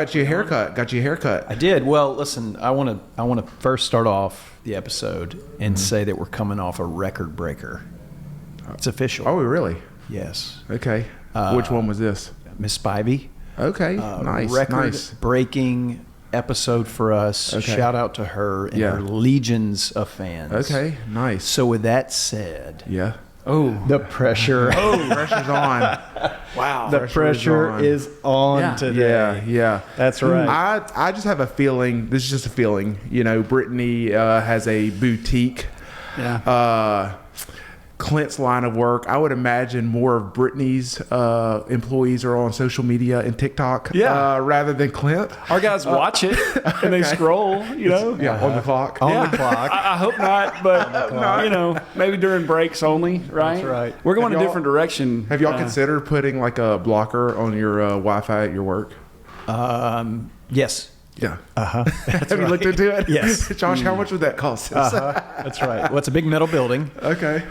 got you a haircut. I did. Well, listen, I want to first start off the episode and say that we're coming off a record breaker. It's official. Oh, really? Yes. Okay. Which one was this? Miss Spivey. Okay. Nice. Record-breaking episode for us. Okay. Shout out to her and her legions of fans. Okay. Nice. So with that said, the pressure. Pressure's on. Wow. The pressure is on today. Yeah. That's right. I just have a feeling. This is just a feeling. You know, Brittany has a boutique. Yeah. Clint's line of work, I would imagine more of Brittany's employees are on social media and TikTok rather than Clint. Our guys watch it and they scroll, you know. On the clock. On the clock. I hope not, but you know, maybe during breaks only, right? That's right. We're going a different direction. Have y'all considered putting like a blocker on your Wi-Fi at your work? Yes. Yeah. Have you looked into it? Yes. Josh, how much would that cost us? That's right. Well, it's a big metal building. Okay.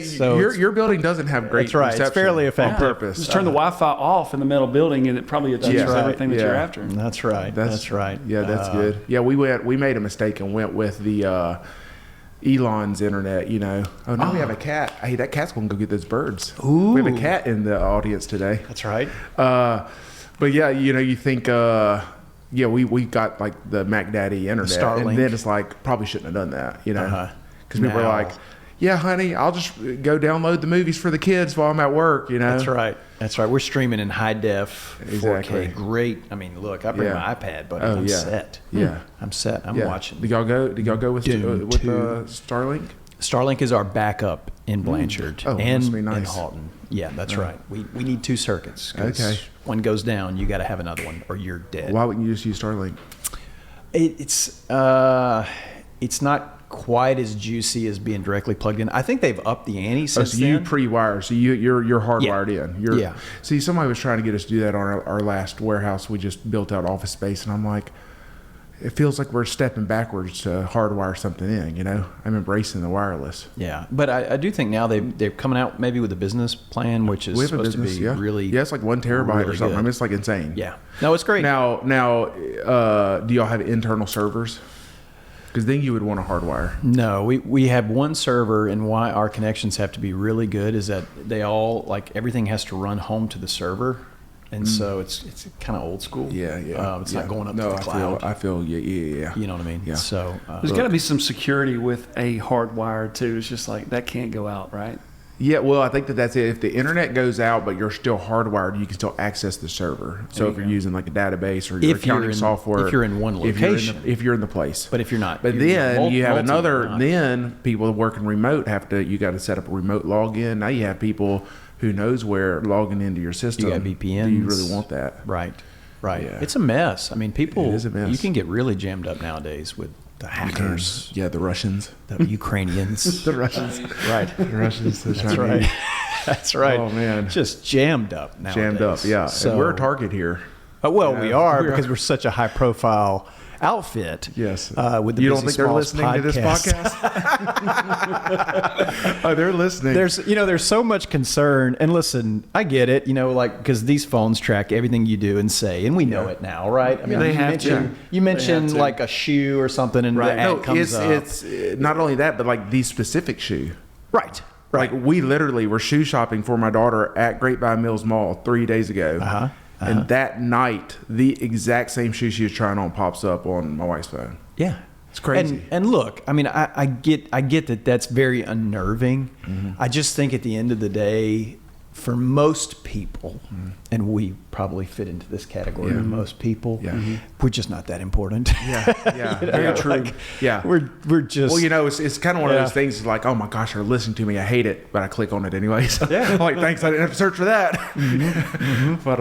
So your building doesn't have great That's right. reception It's fairly effective. on purpose. Just turn the Wi-Fi off in the metal building, and it probably achieves everything that you're after. That's right. That's right. Yeah, that's good. Yeah, we made a mistake and went with the Elon's internet, you know. Oh, now we have a cat. Hey, that cat's going to go get those birds. Ooh. We have a cat in the audience today. That's right. But yeah, you know, you think, we got like the Mac Daddy internet. Starlink. And then it's like, probably shouldn't have done that, you know. Because people are Now. like, yeah, honey, I'll just go download the movies for the kids while I'm at work, you know. That's right. That's right. We're streaming in high def, 4K. Exactly. Great. I mean, look, I bring my iPad, but I'm set. Yeah. I'm set. I'm watching. Did y'all go with Dune Starlink? Starlink is our backup in Blanchard and must be nice. in Halton. Yeah, that's right. We need 2 circuits. 'Cause Okay. one goes down, you got to have another one, or you're dead. Why wouldn't you just use Starlink? It's not quite as juicy as being directly plugged in. I think they've upped the ante since So you then. pre-wire, so you're hardwired in. Yeah. See, somebody was trying to get us to do that on our last warehouse. We just built out office space, and I'm like, it feels like we're stepping backwards to hardwire something in. You know, I'm embracing the wireless. Yeah, but I do think now they're coming out maybe with a business plan, which is We have a supposed business, to be really it's like 1 terabyte really or something. good. I mean, it's like insane. Yeah, no, it's great. Now, do y'all have internal servers? Because then you would want to hardwire. No, we have one server, and why our connections have to be really good is that they all, like, everything has to run home to the server, and so it's kind of old school. Yeah. It's not going up to the cloud. I feel, yeah. You know what I mean? Yeah. So There's got to be some security with a hardwire too. It's just like that can't go out, right? Yeah, well, I think that's it. If the internet goes out, but you're still hardwired, you can still access the server. So if you're using like a database or your accounting software, if you're in one location, if you're in the place, but if you're not, but then you have another. Then people working remote you got to set up a remote login. Now you have people who knows where logging into your system. You got VPNs. Do you really want that? Right. Yeah. It's a mess. I mean, people. It is a mess. You can get really jammed up nowadays with the hackers. Yeah, the Russians, the Ukrainians, the Russians. Right. The Russians. That's right. That's right. Oh man, just jammed up nowadays. Jammed up. Yeah. So and we're a target here. We are because we're such a high-profile outfit. Yes. With the you don't think they're listening podcast. to this podcast? Oh, they're listening. There's so much concern, and listen, I get it. Because these phones track everything you do and say, and we know it now, right? I mean, you mentioned like a shoe or something, and the ad comes up. It's not only that, but like the specific shoe. Right. Like we literally were shoe shopping for my daughter at Grapevine Mills Mall 3 days ago. And that night, the exact same shoe she was trying on pops up on my wife's phone. Yeah. It's crazy. And look, I mean, I get that that's very unnerving. Mm-hmm. I just think at the end of the day, for most people, and we probably fit into this category of most people, we're just not that important. Yeah, true. We're just... Well, it's kind of one of those things like, oh my gosh, they're listening to me. I hate it, but I click on it anyways. Yeah. Like, thanks, I didn't have to search for that. But,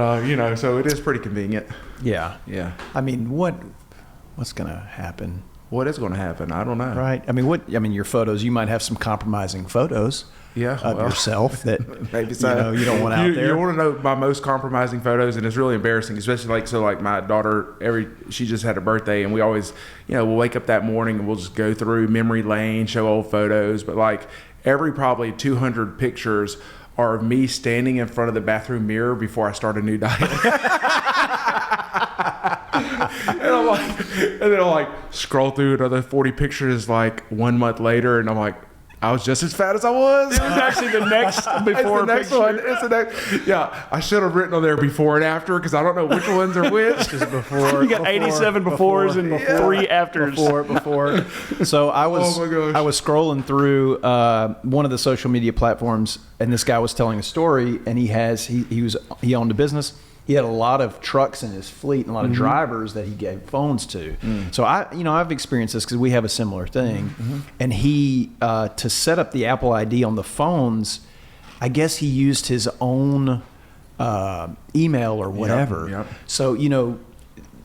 so it is pretty convenient. Yeah. Yeah. I mean, what's going to happen? What is going to happen? I don't know. Right. I mean, your photos, you might have some compromising photos. Of yourself that maybe so. You don't want out there. You want to know my most compromising photos, and it's really embarrassing, especially like my daughter. She just had a birthday, and we always we'll wake up that morning and we'll just go through memory lane, show old photos. But like every probably 200 pictures are of me standing in front of the bathroom mirror before I start a new diet. And then I'm like scroll through another 40 pictures like 1 month later, and I'm like, I was just as fat as I was. It was actually the next before It's the next picture. one. It's the next. Yeah, I should have written on there before and after because I don't know which ones are which. Before You got 87 befores and 3 afters. Before. So I was Oh my gosh. I was scrolling through one of the social media platforms, and this guy was telling a story, and he owned a business. He had a lot of trucks in his fleet and a lot of drivers that he gave phones to. So I've experienced this because we have a similar thing. And he to set up the Apple ID on the phones, I guess he used his own email or whatever. Yep. So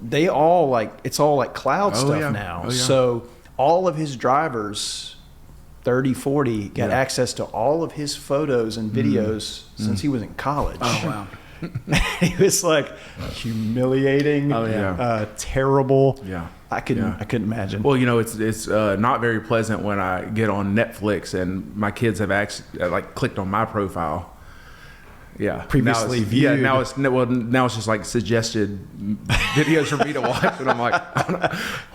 they all it's all like cloud stuff yeah. now. Oh, yeah. So all of his drivers, 30, 40, got access to all of his photos and videos since he was in college. Oh, wow. It was like humiliating. Oh, yeah. Terrible. Yeah. I couldn't imagine. Well, it's not very pleasant when I get on Netflix and my kids have actually clicked on my profile. Yeah, Previously now viewed. Yeah, now it's just like suggested videos for me to watch, and I'm like,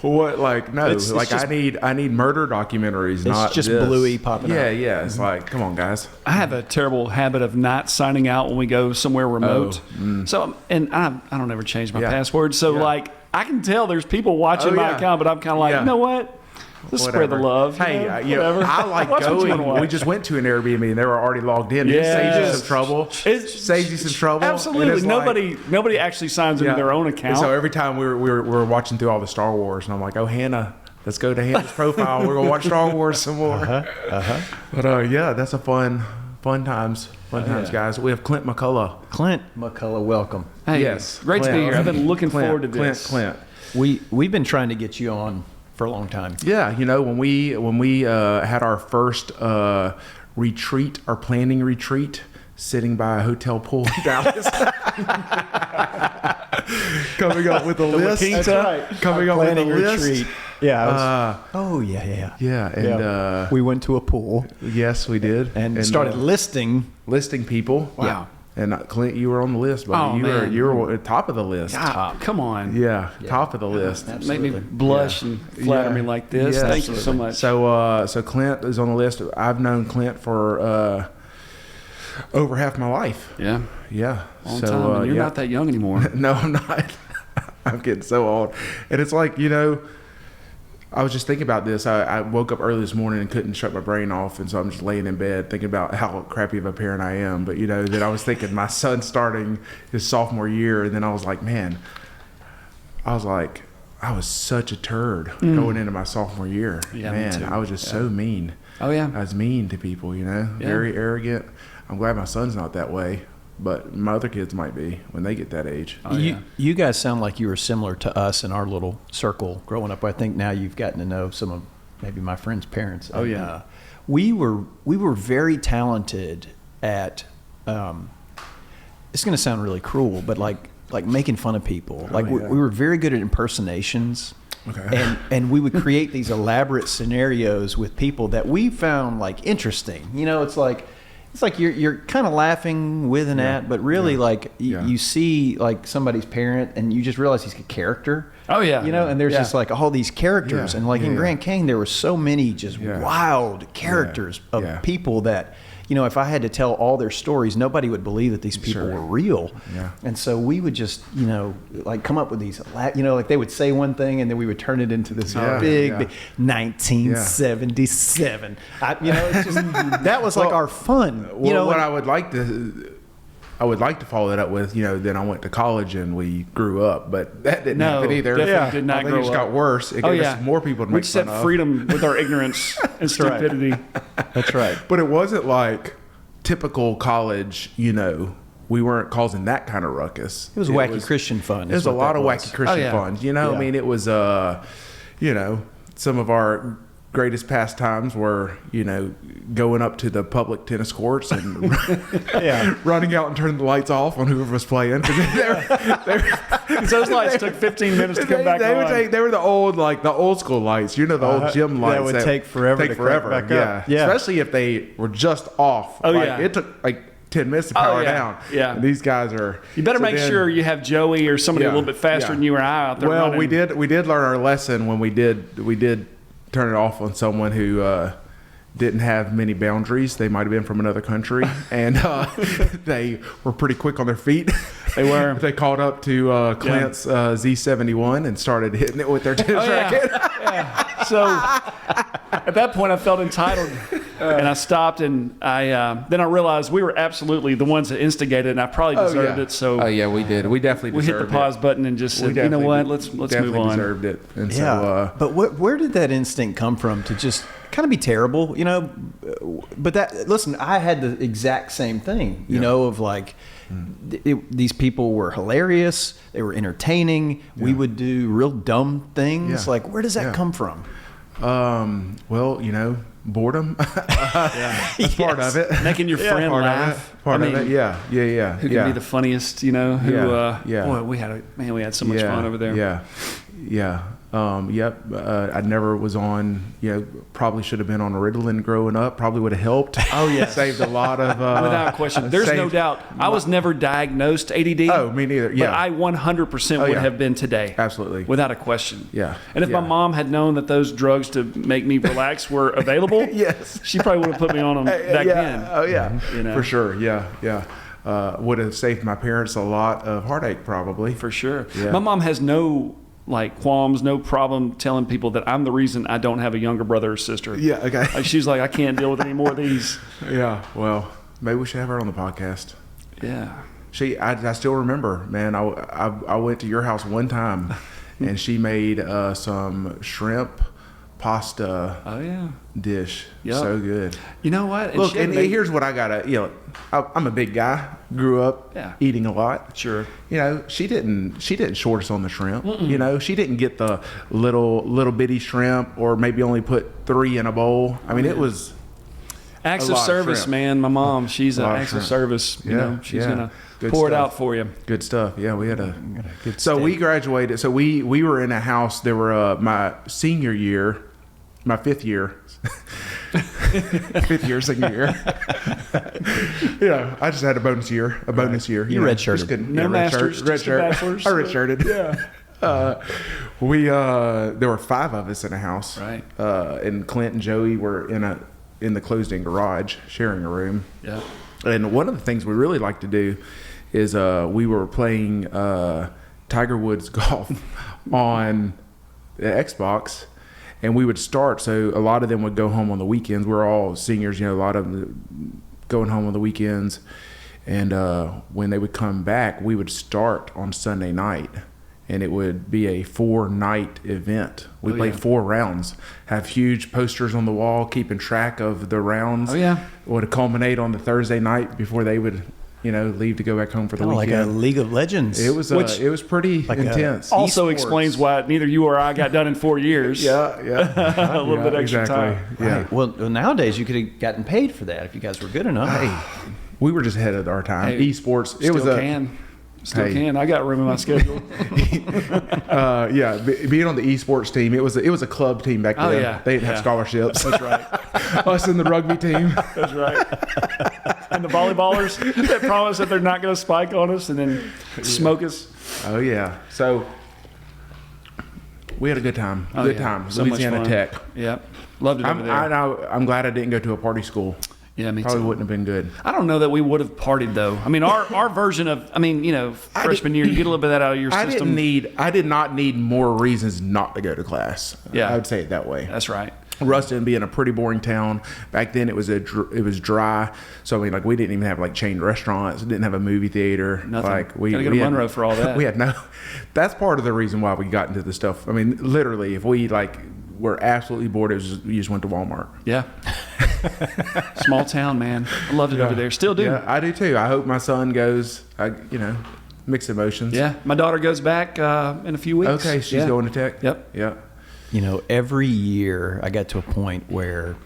what? Like, no, It's just, I need murder documentaries, not just this. Bluey popping Yeah, up. yeah. It's like, come on, guys. I have a terrible habit of not signing out when we go somewhere remote. So, and I don't ever change my Yeah. password. So, Yeah. I can tell there's people watching Oh, my yeah. account, but I'm kind of like, Yeah. you know what? Let's spread the love. Hey, whatever. I like Watch what you wanna going. watch. We just went to an Airbnb and they were already logged in. It Yes. saves you some trouble. It's- Saves you some trouble. And Absolutely. it's like- Nobody actually signs into their own account. And so every time we were watching through all the Star Wars, and I'm like, oh, Hannah, let's go to Hannah's profile. We're gonna watch Star Wars some more. But yeah, that's a fun times, guys. We have Clint McCullough. Clint McCullough, welcome. Hey, Yes. great to be Clint. here. I've been looking Clint, forward to this. Clint. We've been trying to get you on for a long time. Yeah, when we had our first retreat, our planning retreat, sitting by a hotel pool in Dallas, coming up with a list. That's right. Coming up with a Planning list. retreat. Yeah. Yeah. Yeah, and We went to a pool yes, we did, and started listing. listing people. Wow. Yeah. And Clint, you were on the list, buddy. Oh, man. You were at top of the list. Top. Come on. Yeah, top of the list. Make me blush and flatter me like this. Yeah, Thank you so much. So Clint is on the list. I've known Clint for over half my life. Yeah. Yeah. Long time. And you're not that young anymore. No, I'm not. I'm getting so old. And it's like, I was just thinking about this. I woke up early this morning and couldn't shut my brain off, and so I'm just laying in bed thinking about how crappy of a parent I am. But then I was thinking my son's starting his sophomore year, and then I was like, I was such a turd going into my sophomore year. Yeah, me man, too. I was just so mean. Oh, yeah. I was mean to people, very arrogant. I'm glad my son's not that way, but my other kids might be when they get that age. Oh, yeah. You guys sound like you were similar to us in our little circle growing up. I think now you've gotten to know some of maybe my friends' parents. Oh, And, yeah. we were very talented at. It's going to sound really cruel, but like making fun of people. Oh, yeah. we were very good at impersonations. Okay. And we would create these elaborate scenarios with people that we found interesting. It's like you're kind of laughing with and at, but really you see somebody's parent and you just realize he's a character. Oh, yeah. And there's just all these characters. Yeah. And in Yeah. Grand Canyon, there were so many just wild characters of people that, if I had to tell all their stories, nobody would believe that these people were real. Yeah. And so we would just, come up with these, they would say one thing and then we would turn it into this big 1977. It's just, that was our fun. What I would like to follow that up with, then I went to college and we grew up, but that didn't happen either. Definitely did not I think grow it just up. got worse. It gave us more people to We make just fun had of. freedom with our ignorance and stupidity. That's right. But it wasn't like typical college, we weren't causing that kind of ruckus. It was wacky Christian fun. It was a lot of wacky Christian yeah. fun. Yeah. I mean, it was, some of our greatest pastimes were, going up to the public tennis courts and running out and turning the lights off on whoever was playing. Those lights took 15 minutes to come back on. They were the old school lights, the old gym lights. That would take forever to crank back up. Yeah. Especially if they were just off. Oh, Like, yeah. It took 10 minutes to power yeah. down. Yeah. And these guys are. You better so make then- sure you have Joey or somebody a Yeah, little bit faster yeah. than you or I out there. Well, running. we did learn our lesson when we did turn it off on someone who didn't have many boundaries. They might have been from another country, and they were pretty quick on their feet. They were. They called up to Clint's Z71 and started hitting it with their tennis racket. Yeah. So at that point, I felt entitled, and I stopped, and then I realized we were absolutely the ones that instigated it, and I probably deserved it. So we did. We definitely we hit the deserved pause button and just said, you know what, let's move definitely on. Deserved it. And Yeah. so, but where did that instinct come from to just kind of be terrible, you know? But listen, I had the exact same thing, you know, of like, these people were hilarious. They were entertaining. We would do real dumb things. Yeah. Like, where does that come from? well, you know, boredom. That's part of it. Making your friend Part laugh. Part of it. Yeah. Who can be the funniest, you know? Who, Yeah. Boy, we had so much fun over there. Yeah. I never was on, probably should have been on Ritalin growing up. Probably would have helped. Oh, yeah. Saved a lot of. Without question. There's no saved- doubt. I was never diagnosed ADD. Oh, me neither. Yeah. But I 100% would yeah. have been today. Absolutely. Without a question. Yeah. And if my Yeah. mom had known that those drugs to make me relax were available, Yes. she probably would have put me on them back then. Oh, yeah. You know? For sure. Yeah. Would have saved my parents a lot of heartache, probably. For sure. Yeah. My mom has no qualms, no problem telling people that I'm the reason I don't have a younger brother or sister. Yeah. Okay. Like, she's like, I can't deal with any more of these. Yeah. Well, maybe we should have her on the podcast. Yeah. I still remember, man. I went to your house one time, and she made some shrimp pasta dish. Yep. So good. You know what? Look, she had and made- here's what I gotta. I'm a big guy. Grew up eating a lot. Sure. She didn't short us on the shrimp. She didn't get the little bitty shrimp, or maybe only put 3 in a bowl. I mean, it was. Acts A of lot of service, shrimp. man. My mom, she's an lot of acts of shrimp. service. You know, she's gonna Good pour it stuff. out for you. Good stuff. Yeah, we had a good So we steak. graduated. So we were in a house. There were my senior year, my 5th year. 5th year, senior year. I just had a bonus year. You redshirted. Just couldn't- No red masters, shirt, just a red shirt. bachelor's. I redshirted. Yeah. There were 5 of us in a house. Right. And Clint and Joey were in the closed-in garage, sharing a room. Yeah. And one of the things we really like to do is we were playing Tiger Woods golf on the Xbox, and we would start. So a lot of them would go home on the weekends. We're all seniors, a lot of them going home on the weekends. And when they would come back, we would start on Sunday night. And it would be a 4-night event. We played 4 rounds, have huge posters on the wall, keeping track of the rounds. Oh, yeah. Would culminate on the Thursday night before they would, leave to go back home for the Kinda like a weekend. League of Legends. It was pretty Like a- intense. Also Esports. explains why neither you or I got done in 4 years. Yeah. A little bit extra time. Yeah. Right. Well, nowadays you could have gotten paid for that if you guys were good enough. Hey, we were just ahead of our time. Hey, Esports. Still can. I got room in my schedule. Being on the esports team, it was a club team back then. Oh, yeah. They didn't have scholarships. That's right. Us in the rugby team. That's right. And the volleyballers that promise that they're not going to spike on us and then smoke us. Oh yeah. So we had a good time. Oh, Good yeah. time. So much Louisiana fun. Tech. Yep. Loved it over there. I'm glad I didn't go to a party school. Yeah, me Probably too. wouldn't have been good. I don't know that we would have partied though. I mean, our version of, freshman year, you get a little bit of that out of your system. I did not need more reasons not to go to class. Yeah. I would say it that way. That's right. Ruston being a pretty boring town back then, it was dry. So I mean, we didn't even have chain restaurants. Didn't have a movie theater. Nothing. We Gotta go to we had- Monroe for all that. We had no. That's part of the reason why we got into the stuff. I mean, literally, if we were absolutely bored, you just went to Walmart. Yeah. Small town, man. I loved it over there. Still do. Yeah, I do too. I hope my son goes. Mixed emotions. Yeah. My daughter goes back in a few weeks. Okay, she's going to Tech. Yep. Yeah. Every year I got to a point where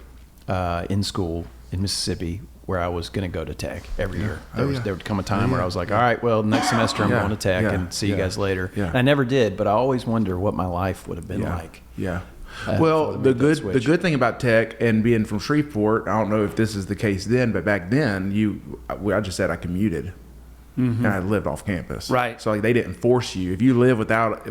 in school in Mississippi where I was going to go to Tech every year. There would come a time where I was like, all right, well, next semester I'm going to Tech and see you guys later. Yeah. And I never did, but I always wonder what my life would have been like. Yeah. Well, before we the made that good switch. good thing about tech and being from Shreveport, I don't know if this is the case then, but back then I just said I commuted. And I lived off campus. Right. So like they didn't force you. If you live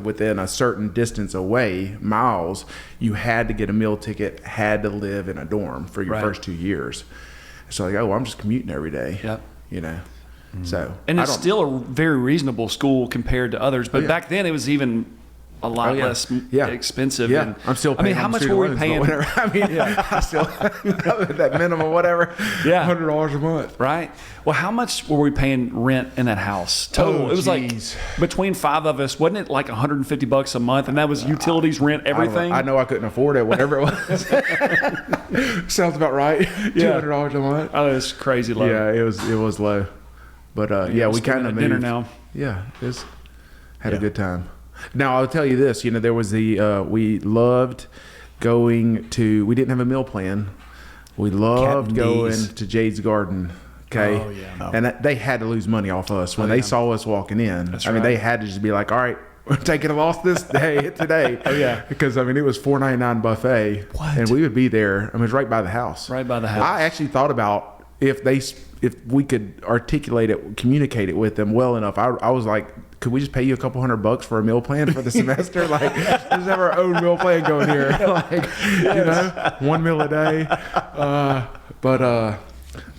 within a certain distance away, miles, you had to get a meal ticket, had to live in a dorm for your Right. first 2 years. So like, I'm just commuting every day. Yep. You know. So And I it's don't- still a very reasonable school compared to others. But yeah. back then, it was even a lot Oh, yeah. less Yeah. expensive. Yeah, And, I'm still I mean, paying how on much student were we loans, but paying? whatever. I mean, I still that minimum, whatever. Yeah. $100 a month. Right. Well, how much were we paying rent in that house total? Oh, It was geez. like between 5 of us, wasn't it like $150 a month? And that was utilities, rent, everything. I know I couldn't afford it, whatever it was. Sounds about right. Yeah. $200 a month. Oh, it's crazy low. Yeah, it was low, but yeah, we Let's go kind to of dinner moved. now. Yeah, had a Yeah. good time. Now I'll tell you this. You know, there was we loved going to. We didn't have a meal plan. We loved Captain going D's. to Jade's Garden. Okay, Oh, yeah. and they had to lose money off us when Oh, they yeah. saw us walking in. That's I mean, right. they had to just be like, "All right, we're taking a loss this day today." Oh, yeah. because I mean, it was $4.99 buffet, What? and we would be there. I mean, it's right by the house. Right by the house. I actually thought about if we could articulate it, communicate it with them well enough. I was like, could we just pay you a couple $100 for a meal plan for the semester? Like, let's have our own meal plan going here. Like, you know, 1 meal a day.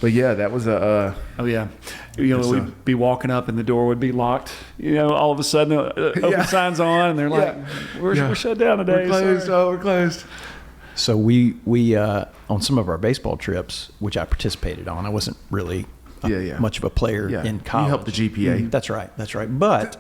But yeah, that was a. Oh yeah, you know, So- we'd be walking up and the door would be locked. You know, all of a sudden, open Yeah. signs on, and they're like, Yeah. "We're shut down today." We're closed. sorry." Oh, we're closed. So we on some of our baseball trips, which I participated on, I wasn't really much of a player Yeah. in college. You helped the GPA. That's right. But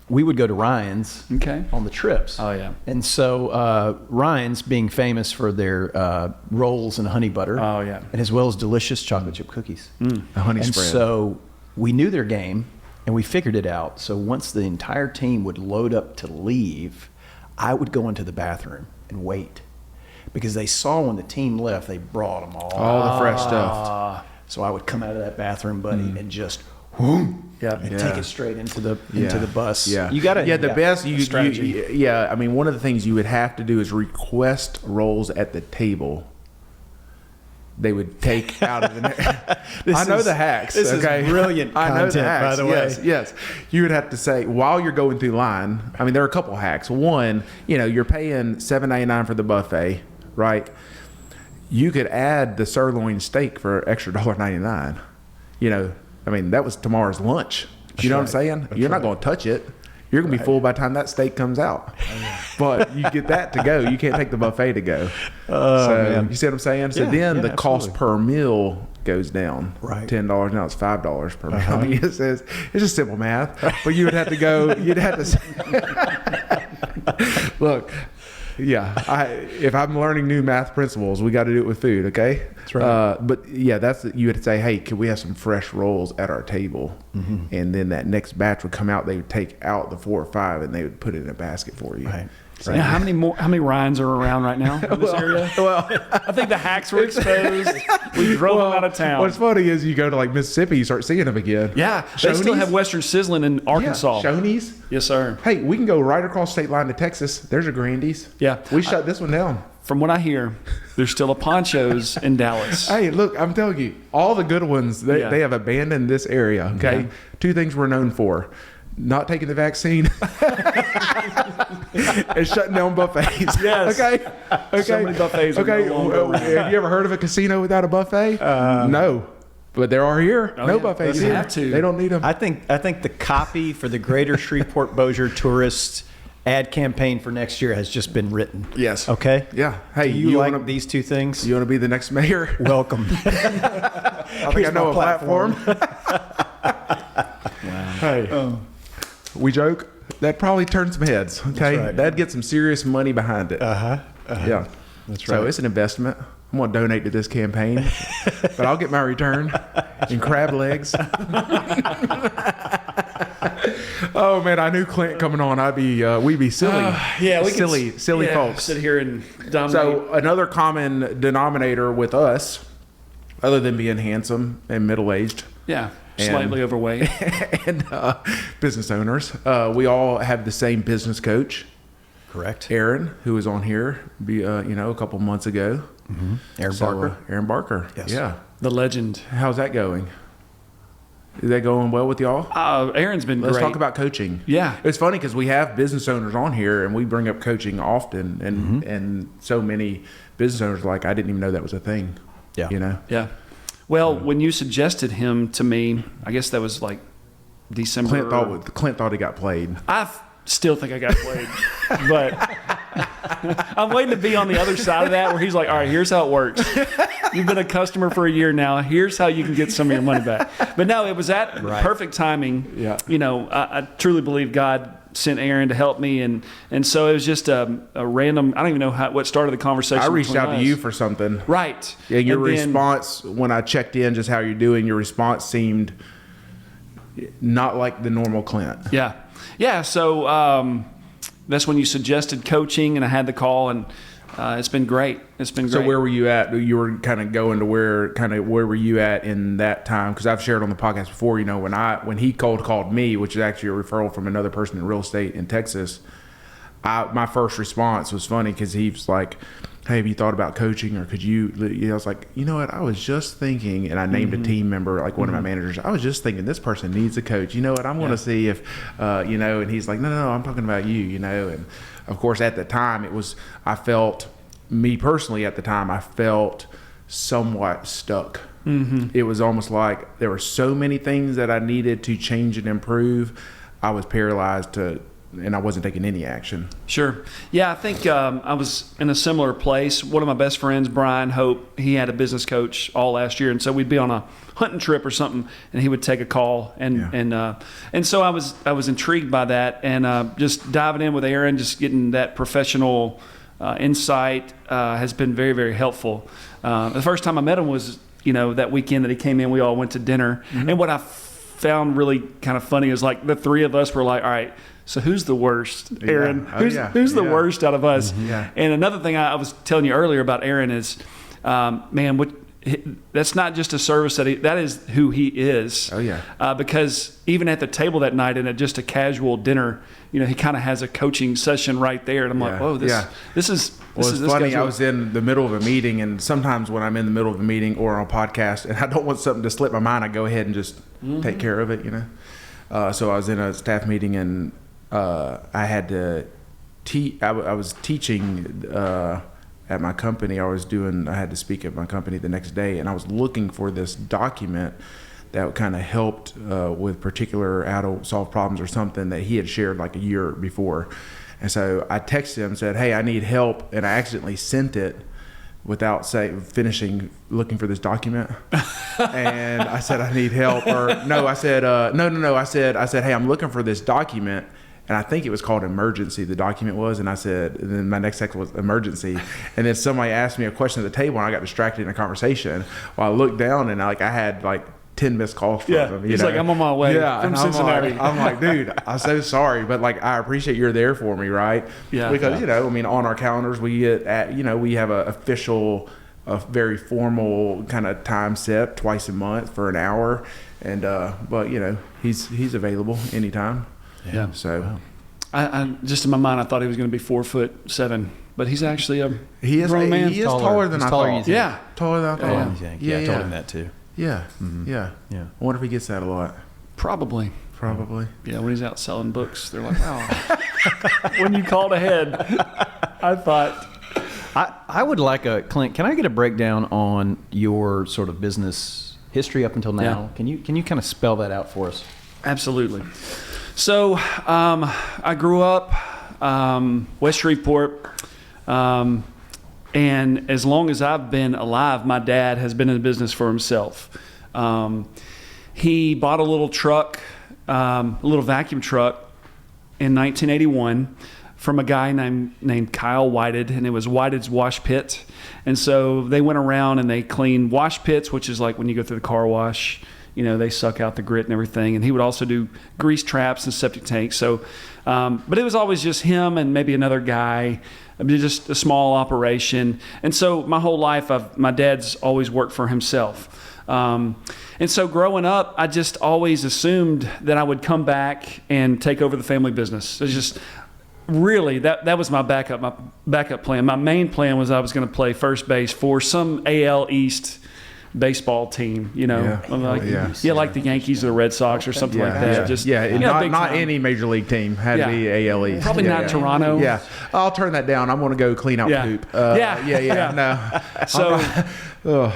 we would go to Ryan's Okay. on the trips. Oh, yeah. And so Ryan's, being famous for their rolls and honey butter. Oh, yeah. And as well as delicious chocolate chip cookies. A honey And spread. so we knew their game and we figured it out. So once the entire team would load up to leave, I would go into the bathroom and wait. Because they saw when the team left, they brought them all. the fresh stuff. So I would come out of that bathroom, buddy, and just whoom, Yeah. and Yeah. take it straight into the bus. Yeah, You got to. the best. strategy. Yeah, I mean, one of the things you would have to do is request rolls at the table. They would take out of the. I know the hacks. this is okay? brilliant I know the content, hacks. by the way. Yes, yes. You would have to say while you're going through line. I mean, there are a couple hacks. One, you're paying $7.99 for the buffet, right? You could add the sirloin steak for extra $1.99. I mean, that was tomorrow's lunch. You know what I'm saying? You're not going to touch it. You're going to be full by the time that steak comes out. But you get that to go. You can't take the buffet to go. Man. You see what I'm saying? So Yeah, then yeah, the cost absolutely. per meal goes down. Right. $10. Now it's $5 per meal. I mean, it's just simple math. But you would have to go. You'd have to look. Yeah, if I'm learning new math principles, we got to do it with food, okay? That's right. But yeah, you would say, hey, could we have some fresh rolls at our table? Mm-hmm. And then that next batch would come out. They would take out the 4 or 5, and they would put it in a basket for you. Right. So now, how many Ryans are around right now in this area? Well, I think the hacks were exposed. We drove them out of town. what's funny is you go to like Mississippi, you start seeing them again. Yeah, they still Shoney's? have Western Sizzling in Arkansas. Yeah, Shoney's. Yes, sir. Hey, we can go right across state line to Texas. There's a Grandy's. Yeah. We shut this one down. From what I hear, there's still a Ponchos in Dallas. Hey, look, I'm telling you, all the good ones, they Yeah. have abandoned this area, okay? Yeah. 2 things we're known for. Not taking the vaccine and shutting down buffets. Yes. Okay. So many buffets are Okay. no longer around. Have you ever heard of a casino without a buffet? No. But there are here. Oh, No yeah. buffets They here. have to. They don't need them. I think the copy for the Greater Shreveport Bossier tourist ad campaign for next year has just been written. Yes. Okay. Yeah. Hey, Do you like wanna, these two things? you want to be the next mayor? Welcome. I think I know a platform. Hey, we joke. That probably turns some heads. Okay, right. that'd get some serious money behind it. Yeah, That's So right. it's an investment. I'm gonna donate to this campaign, but I'll get my return in crab legs. Oh man, I knew Clint coming on. We'd be silly. Yeah, we silly could folks. sit here and dominate. So another common denominator with us, other than being handsome and middle-aged, yeah, and- slightly overweight. and business owners, we all have the same business coach. Correct. Aaron, who was on here, a couple months ago. Aaron Barker. Aaron Barker. Yes. Yeah. The legend. How's that going? Is that going well with y'all? Aaron's been Let's great. talk about coaching. Yeah. It's funny because we have business owners on here and we bring up coaching often, and so many business owners are like, I didn't even know that was a thing. Yeah. Yeah. Well, when you suggested him to me, I guess that was like December. Clint thought he got played. Still think I got played, but I'm waiting to be on the other side of that where he's like, all right, here's how it works. You've been a customer for a year now. Here's how you can get some of your money back. But no, it was at perfect timing. Yeah. I truly believe God sent Aaron to help me. And so it was just a random, I don't even know what started the conversation. I reached out between to us. you for something. Right. Yeah, your And then- response when I checked in, just how you're doing, your response seemed not like the normal Clint. Yeah. Yeah. So that's when you suggested coaching, and I had the call, and it's been great. It's been great. So where were you at? You were kind of going to where were you at in that time? Because I've shared on the podcast before, when he called me, which is actually a referral from another person in real estate in Texas, my first response was funny because he was like, hey, have you thought about coaching, or could you? I was like, you know what? I was just thinking, and I named a team member, like one of my managers. I was just thinking this person needs a coach. You know what? I'm going to see if, and he's like, no, I'm talking about you, and of course at the time me personally at the time, I felt somewhat stuck. It was almost like there were so many things that I needed to change and improve. I was paralyzed and I wasn't taking any action. Sure. Yeah, I think I was in a similar place. One of my best friends, Brian Hope, he had a business coach all last year, and so we'd be on a hunting trip or something, and he would take a call, and so I was intrigued by that, and just diving in with Aaron, just getting that professional insight has been very, very helpful. The first time I met him was that weekend that he came in. We all went to dinner, and what I found really kind of funny is like the three of us were like, all right, so who's the worst, Aaron? Yeah. Who's the worst out of us? Yeah. And another thing I was telling you earlier about Aaron is, that's not just a service that is who he is. Oh yeah. Because even at the table that night in just a casual dinner, he kind of has a coaching session right there, and I'm like, whoa, this is. Well, it's funny. I was in the middle of a meeting, and sometimes when I'm in the middle of a meeting or on a podcast, and I don't want something to slip my mind, I go ahead and just take care of it. So I was in a staff meeting, and I had to I was teaching at my company. I had to speak at my company the next day, and I was looking for this document that kind of helped with particular adult solve problems or something that he had shared like a year before. And so I texted him and said, hey, I need help. And I accidentally sent it without finishing looking for this document. And I said, I need help. Or no, I said, no. I said, hey, I'm looking for this document. And I think it was called emergency, the document was. And I said, and then my next text was emergency. And then somebody asked me a question at the table, and I got distracted in a conversation. Well, I looked down, and I had 10 missed calls from him. He's like, I'm on my way from Cincinnati. I'm like, dude, I'm so sorry, but I appreciate you're there for me, right? Yeah. Because on our calendars we get we have a very formal kind of time set twice a month for an hour, and but he's available anytime. Yeah. So, wow. I just in my mind I thought he was going to be 4'7", but he's actually a grown man. He is taller than I thought. Yeah, taller than I thought. Yeah, I told him that too. Yeah, yeah. I wonder if he gets that a lot. Probably. Yeah, when he's out selling books, they're like, wow. When you called ahead, I thought. I would like Clint, can I get a breakdown on your sort of business history up until now? Yeah. Can you kind of spell that out for us? Absolutely. So I grew up West Shreveport, and as long as I've been alive, my dad has been in business for himself. He bought a little truck, a little vacuum truck in 1981 from a guy named Kyle Whited, and it was Whited's Wash Pit. And so they went around and they cleaned wash pits, which is like when you go through the car wash, they suck out the grit and everything. And he would also do grease traps and septic tanks. So, but it was always just him and maybe another guy. Just a small operation. And so my whole life, my dad's always worked for himself. And so growing up, I just always assumed that I would come back and take over the family business. It's just really, that was my backup plan. My main plan was I was going to play first base for some AL East baseball team, like like the Yankees or the Red Sox or something like that. Just not any major league team had to be AL East. Probably not Toronto. Yeah, I'll turn that down. I'm going to go clean out poop. No. So,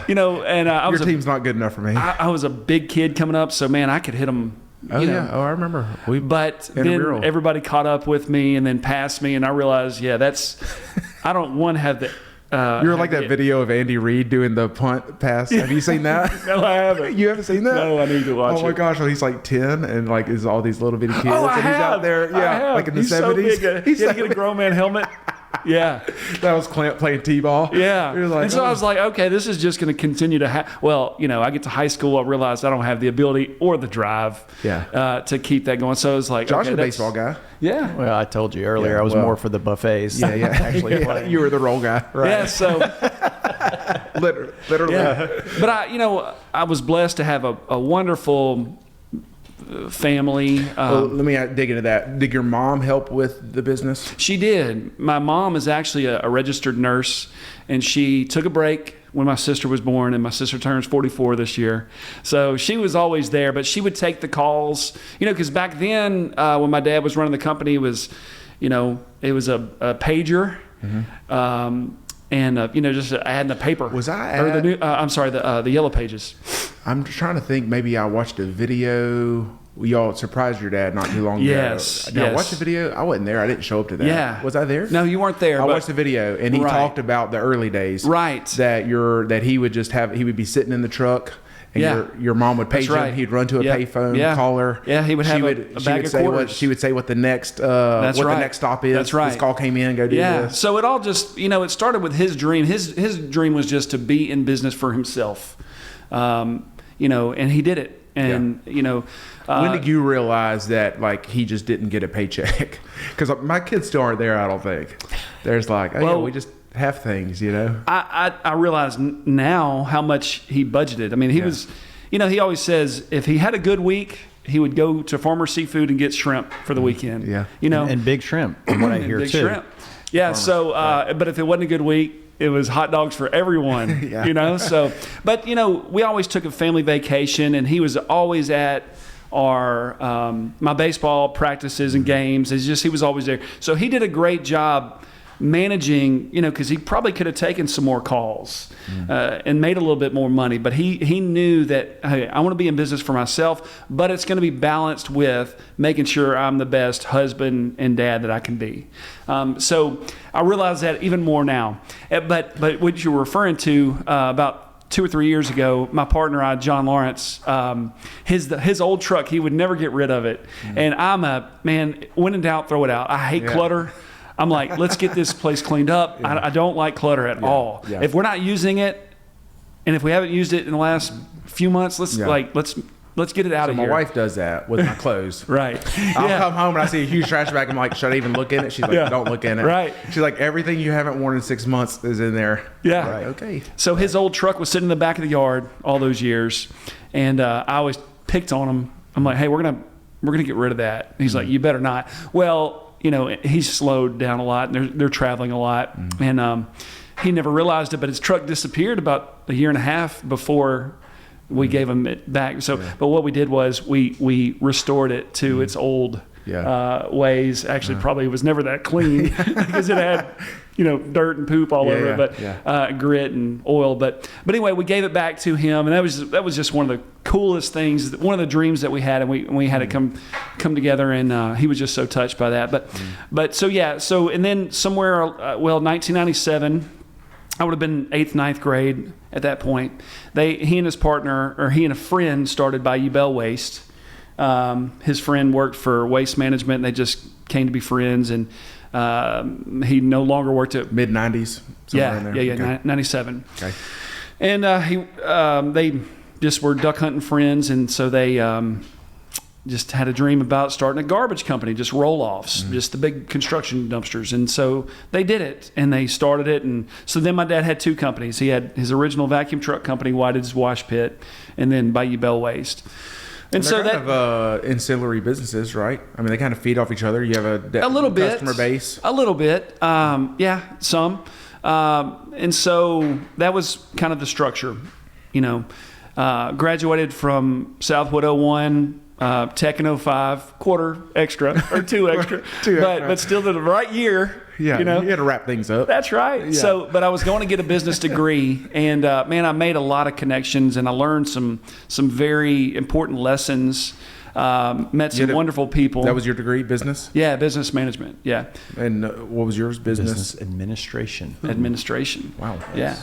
and I was your team's not good enough for me. I was a big kid coming up, so man, I could hit them. I remember. But then everybody caught up with me and then passed me, and I realized, I don't want to have the. You're like that video of Andy Reid doing the punt pass. Have you seen that? No, I haven't. You haven't seen that? No, I need to watch it. Oh my gosh, he's like 10 and like is all these little bitty kids. Oh, and he's out there, like in the 70s. So big. He's got to get a grown man helmet. Yeah. That was Clint playing T-ball. Yeah. Like, and so I was like, okay, this is just going to continue to happen. Well, I get to high school, I realized I don't have the ability or the drive to keep that going. So I was like, Josh is a baseball guy. Yeah. Well, I told you earlier I was more for the buffets. Yeah. Actually, you were the role guy. Right. Yeah, so. Literally. Yeah. But I was blessed to have a wonderful family. Let me dig into that. Did your mom help with the business? She did. My mom is actually a registered nurse, and she took a break when my sister was born, and my sister turns 44 this year. So she was always there, but she would take the calls, because back then when my dad was running the company, it was a pager. Mm-hmm. And just an ad in the paper. Was I? Or the Yellow Pages. I'm trying to think. Maybe I watched a video. Y'all surprised your dad not too long ago. Yes. Did I watch the video? I wasn't there. I didn't show up to that. Yeah. Was I there? No, you weren't there. I watched the video, and he talked about the early days. Right. That he would just he would be sitting in the truck. And your mom would page him. He'd run to a payphone, call her. Yeah, he would have a bag of quarters. She would say what the next the next stop is. That's right. This call came in. Go do this. So it all just it started with his dream. His dream was just to be in business for himself, and he did it. And when did you realize that he just didn't get a paycheck? Because my kids still aren't there. I don't think there's we just have things, I realize now how much he budgeted. I mean, he was, he always says if he had a good week, he would go to Farmer Seafood and get shrimp for the weekend. Yeah. And big shrimp, from what I hear big too. Shrimp. Yeah. Farmer. But if it wasn't a good week, it was hot dogs for everyone, So, but, we always took a family vacation, and he was always at our, my baseball practices and games. He was always there. So he did a great job managing, because he probably could have taken some more calls and made a little bit more money. But he knew that, hey, I want to be in business for myself, but it's going to be balanced with making sure I'm the best husband and dad that I can be. So I realize that even more now. But what you were referring to about 2 or 3 years ago, my partner, John Lawrence, his old truck, he would never get rid of it. And I'm when in doubt, throw it out. I hate clutter. I'm like, let's get this place cleaned up. I don't like clutter at all. Yeah. If we're not using it, and if we haven't used it in the last few months, let's get it out of here. My wife does that with my clothes. Right. I'll come home and I see a huge trash bag. I'm like, should I even look in it? She's like, don't look in it. Right. She's like, everything you haven't worn in 6 months is in there. Yeah. Right. Okay. So his old truck was sitting in the back of the yard all those years, and I always picked on him. I'm like, hey, we're gonna get rid of that. And he's like, you better not. Well, he's slowed down a lot, and they're traveling a lot, and he never realized it, but his truck disappeared about a year and a half before we gave him it back. So, but what we did was we restored it to its old ways. Actually, probably it was never that clean because it had dirt and poop all over it, but grit and oil. But anyway, we gave it back to him, and that was just one of the coolest things, one of the dreams that we had, and we had it come together, and he was just so touched by that. So and then somewhere 1997, I would have been 8th, 9th grade at that point. He and his partner, or he and a friend, started Bayou Bell Waste. His friend worked for Waste Management, and they just came to be friends, and he no longer worked at mid-90s. Okay. 97. Okay. And they just were duck hunting friends, and so they just had a dream about starting a garbage company, just roll-offs, just the big construction dumpsters. And so they did it, and they started it. And so then my dad had 2 companies. He had his original vacuum truck company, Whited's Wash Pit, and then Bayou Bell Waste. And so they're kind of ancillary businesses, right? I mean, they kind of feed off each other. You have a little bit customer base. A little bit, yeah, some. And so that was kind of the structure, you know. Graduated from Southwood 01, Tech in 05, quarter extra or two extra, but still the right year. Yeah, you know, you had to wrap things up. That's right. Yeah. So, but I was going to get a business degree, and man, I made a lot of connections, and I learned some very important lessons. Met some wonderful people. That was your degree, business? Yeah, business management. Yeah. And what was yours? Business administration. Administration. Wow. Yeah.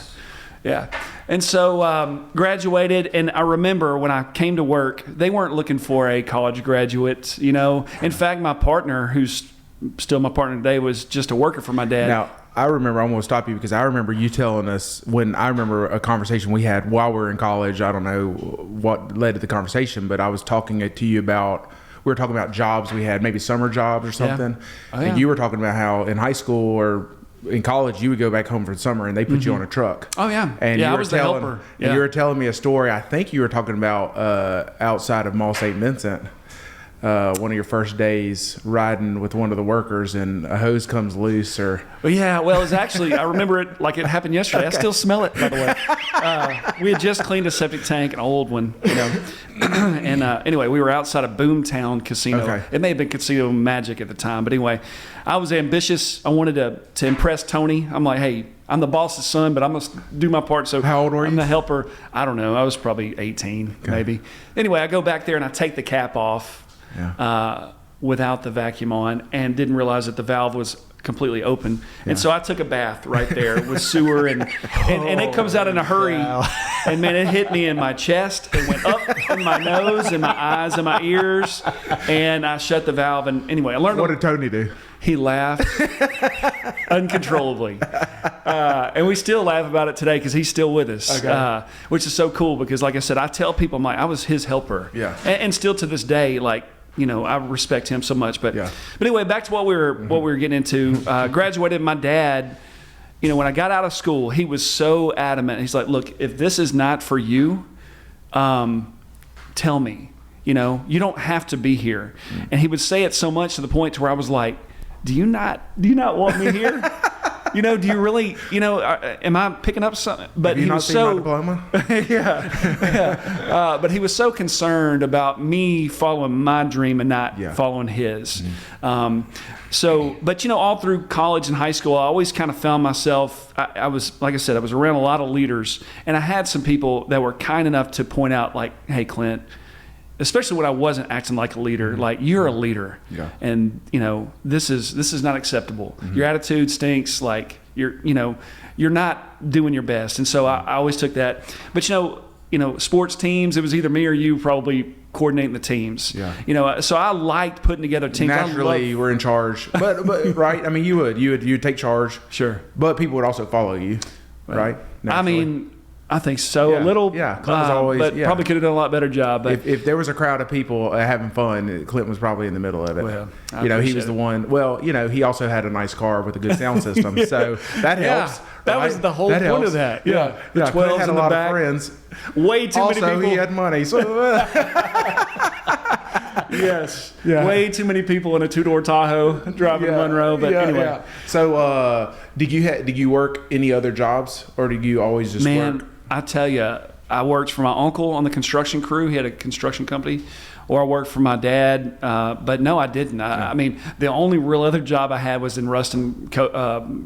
Yeah. And so graduated, and I remember when I came to work, they weren't looking for a college graduate, you know. In fact, my partner, who's still my partner today, was just a worker for my dad. Now, I remember, I'm going to stop you because I remember you telling us when I remember a conversation we had while we were in college. I don't know what led to the conversation, but I was talking to you about, we were talking about jobs we had, maybe summer jobs or something. Yeah. Oh, yeah. And you were talking about how in high school or in college you would go back home for the summer and they put you on a truck. Oh yeah. And yeah, you I were was the helper. Yeah. And you were telling me a story. I think you were talking about outside of Mall St. Vincent. One of your first days riding with one of the workers and a hose comes loose or... Well, yeah, well, it's actually, I remember it like it happened yesterday. Okay. I still smell it, by the way. We had just cleaned a septic tank, an old one, you know. And anyway, we were outside of Boomtown Casino. Okay. It may have been Casino Magic at the time. But anyway, I was ambitious. I wanted to impress Tony. I'm like, hey, I'm the boss's son, but I'm going to do my part. So how old were you? I'm the helper. I don't know. I was probably 18, maybe. Anyway, I go back there and I take the cap off. Yeah. Without the vacuum on, and didn't realize that the valve was completely open. Yeah. And so I took a bath right there with sewer and it comes out in a hurry. Wow. And man, it hit me in my chest. It went up in my nose and my eyes and my ears. And I shut the valve. And anyway, I learned. What did Tony do? He laughed uncontrollably. And we still laugh about it today because he's still with us, okay. Which is so cool because, like I said, I tell people, I'm like, I was his helper. Yeah. And still to this day, like, you know, I respect him so much. But anyway, back to what we were getting into. Graduated. My dad, you know, when I got out of school, he was so adamant. He's like, look, if this is not for you, tell me. You know, you don't have to be here. And he would say it so much to the point to where I was like, do you not want me here? You know, do you really, you know, am I picking up something? But he was so, my diploma? yeah. But he was so concerned about me following my dream and not following his. Mm-hmm. So, but you know, all through college and high school, I always kind of found myself, I was, like I said, I was around a lot of leaders, and I had some people that were kind enough to point out like, hey, Clint, especially when I wasn't acting like a leader, like you're a leader, and you know this is not acceptable. Mm-hmm. Your attitude stinks. Like you're not doing your best, and so I always took that. But you know, sports teams, it was either me or you probably coordinating the teams. Yeah. You know, so I liked putting together teams. Naturally, you were in charge, but right? I mean, you'd take charge. Sure. But people would also follow you, right? Naturally. I mean. I think so. A little, Clint was always, but probably could have done a lot better job. But if there was a crowd of people having fun, Clint was probably in the middle of it. Well, you know, he was the one. Well, you know, he also had a nice car with a good sound system, so that helps. That was the whole point of that. Yeah, the 12 had a lot of friends. Way too many people. Also, he had money. So yes. Yeah. Way too many people in a two-door Tahoe driving to Monroe. But anyway. Yeah. So, did you work any other jobs, or did you always just work? I tell you, I worked for my uncle on the construction crew. He had a construction company. Or I worked for my dad. But no, I didn't. I mean, the only real other job I had was in Ruston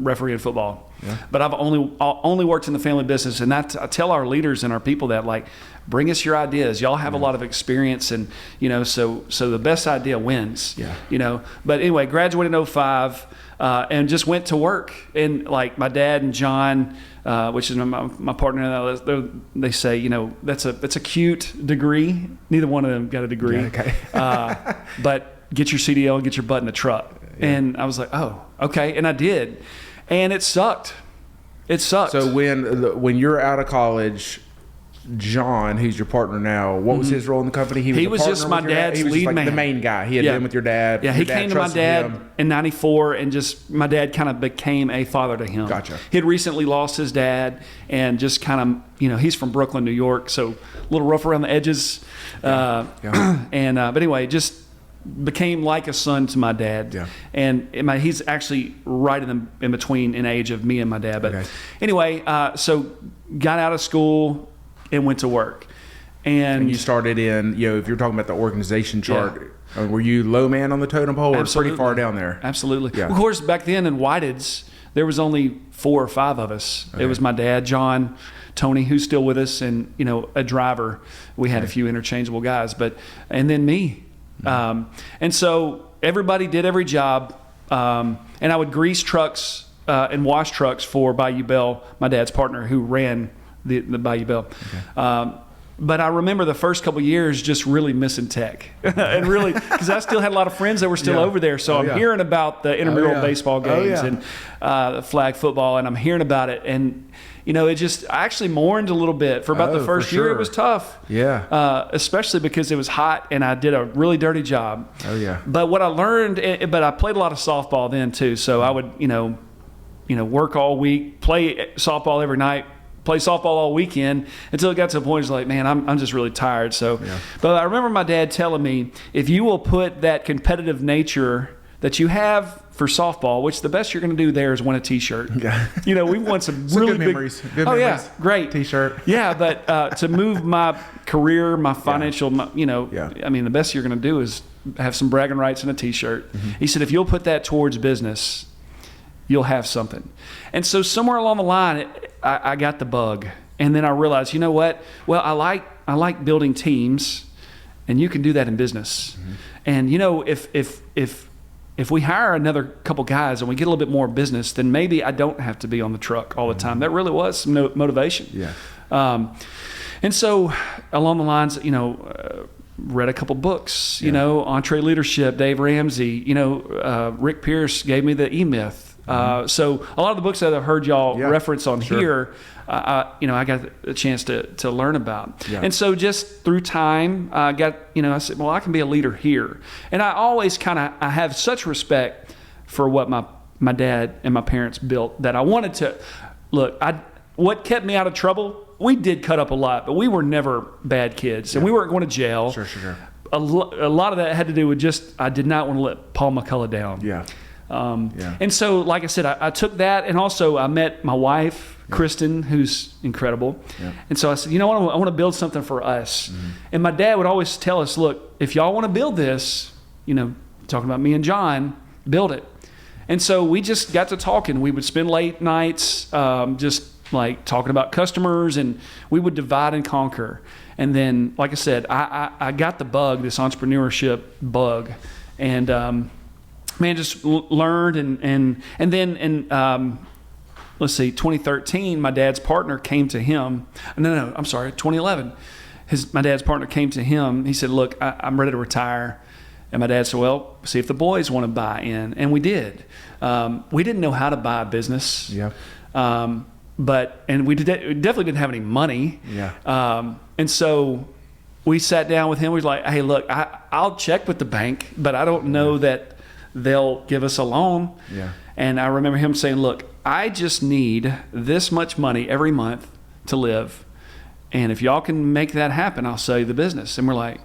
refereeing football. Yeah. But I've only worked in the family business. And I tell our leaders and our people that, like, bring us your ideas. Y'all have a lot of experience. And, you know, so the best idea wins. Yeah. You know. But anyway, graduated in 05 and just went to work. And, like, my dad and John, which is my partner, they say, you know, that's a cute degree. Neither one of them got a degree. Yeah, okay. But get your CDL and get your butt in the truck. Yeah. And I was like, oh, okay. And I did. And it sucked. It sucked. So when you're out of college, John, who's your partner now, what was his role in the company? He was a just partner my with your dad? dad's He was lead just like man. the main guy. He had Yeah. been with your dad. Yeah, Your he came to my trusted dad him. in '94, and just my dad kind of became a father to him. Gotcha. He had recently lost his dad, and just kind of, he's from Brooklyn, New York, so a little rough around the edges. Yeah. But anyway, just became like a son to my dad. Yeah. And he's actually right in between in age of me and my dad. But Okay. anyway, so got out of school and went to work. And you started in, if you're talking about the organization chart, were you low man on the totem pole or Absolutely. pretty far down there? Absolutely. Yeah. Of course, back then in Whited's, there was only 4 or 5 of us. Okay. It was my dad, John, Tony, who's still with us, and a driver. We had a few interchangeable guys, and then me. And so everybody did every job, and I would grease trucks and wash trucks for Bayou Bell, my dad's partner, who ran the Bayou Bell. Okay. But I remember the first couple of years just really missing tech, and really because I still had a lot of friends that were still over there. So I'm hearing about the intramural baseball games and the flag football, and I'm hearing about it, and I actually mourned a little bit for about the first year. It was tough, especially because it was hot, and I did a really dirty job. Oh yeah. But what I learned, but I played a lot of softball then too. So I would work all week, play softball every night, play softball all weekend, until it got to a point it's like, man, I'm just really tired. So, but I remember my dad telling me, if you will put that competitive nature that you have for softball, which the best you're going to do there is win a T-shirt. Yeah. We won some really good big memories. Good oh memories. Yeah, great T-shirt. Yeah, but to move my career, my financial, I mean, the best you're going to do is have some bragging rights and a T-shirt. Mm-hmm. He said, if you'll put that towards business, you'll have something. And so somewhere along the line, I got the bug, and then I realized, you know what? Well, I like building teams, and you can do that in business. Mm-hmm. And if we hire another couple guys and we get a little bit more business, then maybe I don't have to be on the truck all the time. That really was some motivation. Yeah. And so along the lines, read a couple books, Entree Leadership, Dave Ramsey, Rick Pierce gave me the E-Myth. So a lot of the books that I've heard y'all reference on here, I got a chance to learn about. Yeah. And so just through time, I said, well, I can be a leader here. And I always I have such respect for what my dad and my parents built, that I wanted to, what kept me out of trouble, we did cut up a lot, but we were never bad kids, and we weren't going to jail. Sure. A lot of that had to do with I did not want to let Paul McCullough down. Yeah. And so, like I said, I took that, and also I met my wife, Kristen, who's incredible. Yeah. And so I said, I want to build something for us. Mm-hmm. And my dad would always tell us, look, if y'all want to build this, talking about me and John, build it. And so we just got to talking. We would spend late nights just like talking about customers, and we would divide and conquer. And then, like I said, I got the bug, this entrepreneurship bug, and just learned, and then in let's see, 2013, my dad's partner came to him. No, I'm sorry, 2011. My dad's partner came to him. He said, "Look, I'm ready to retire." And my dad said, "Well, see if the boys want to buy in," and we did. We didn't know how to buy a business. Yeah. We definitely didn't have any money. Yeah. And so we sat down with him. We was like, "Hey, look, I'll check with the bank, but I don't know that they'll give us a loan." Yeah. And I remember him saying, "Look, I just need this much money every month to live. And if y'all can make that happen, I'll sell you the business." And we're like,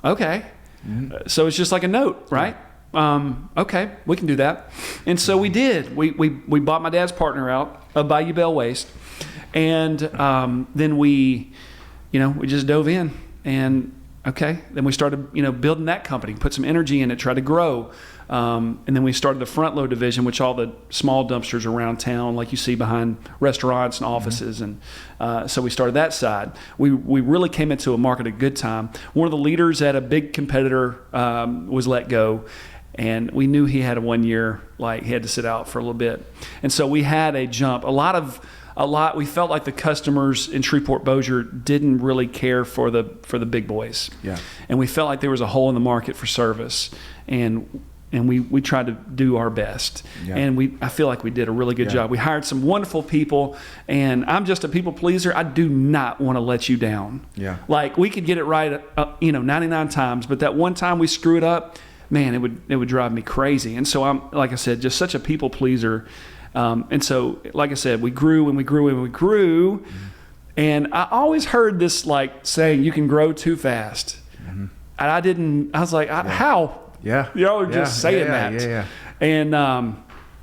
"Okay." Mm-hmm. So it's just like a note, right? Okay, we can do that. And so we did. We bought my dad's partner out of Bayou Bell Waste. And then we just dove in. And okay, then we started, building that company, put some energy in it, try to grow. And then we started the front load division, which all the small dumpsters around town, like you see behind restaurants and offices. Mm-hmm. And so we started that side. We really came into a market at a good time. One of the leaders at a big competitor was let go. And we knew he had a 1 year, he had to sit out for a little bit. And so we had a jump. We felt like the customers in Shreveport-Bossier didn't really care for the big boys. Yeah. And we felt like there was a hole in the market for service. And and we tried to do our best. Yeah. And I feel like we did a really good job. We hired some wonderful people, and I'm just a people pleaser. I do not want to let you down. Yeah. Like, we could get it right, 99 times, but that one time we screw it up, man, it would drive me crazy. And so I'm, like I said, just such a people pleaser. And so, like I said, we grew and we grew and we grew. Mm-hmm. And I always heard this like saying, you can grow too fast. Mm-hmm. And I was like, how? Yeah. Y'all are just saying that. Yeah. And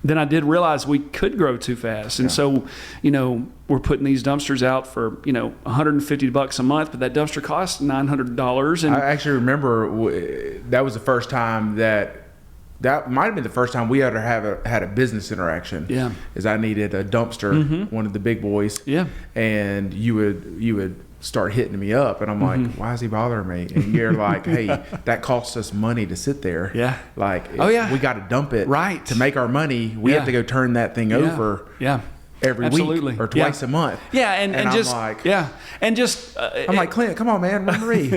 then I did realize we could grow too fast. And so, we're putting these dumpsters out for, $150 a month, but that dumpster costs $900. And I actually remember that was the first time that might have been the first time we ever had a business interaction. Yeah. Is I needed a dumpster, one of the big boys. Yeah. And you would start hitting me up, and I'm like, why is he bothering me? And you're like, hey, that costs us money to sit there. Yeah. Like, we got to dump it. Right. To make our money, we have to go turn that thing over. Yeah. Every week or twice a month. Yeah, and just I'm like, I'm like, Clint, come on, man, Marie,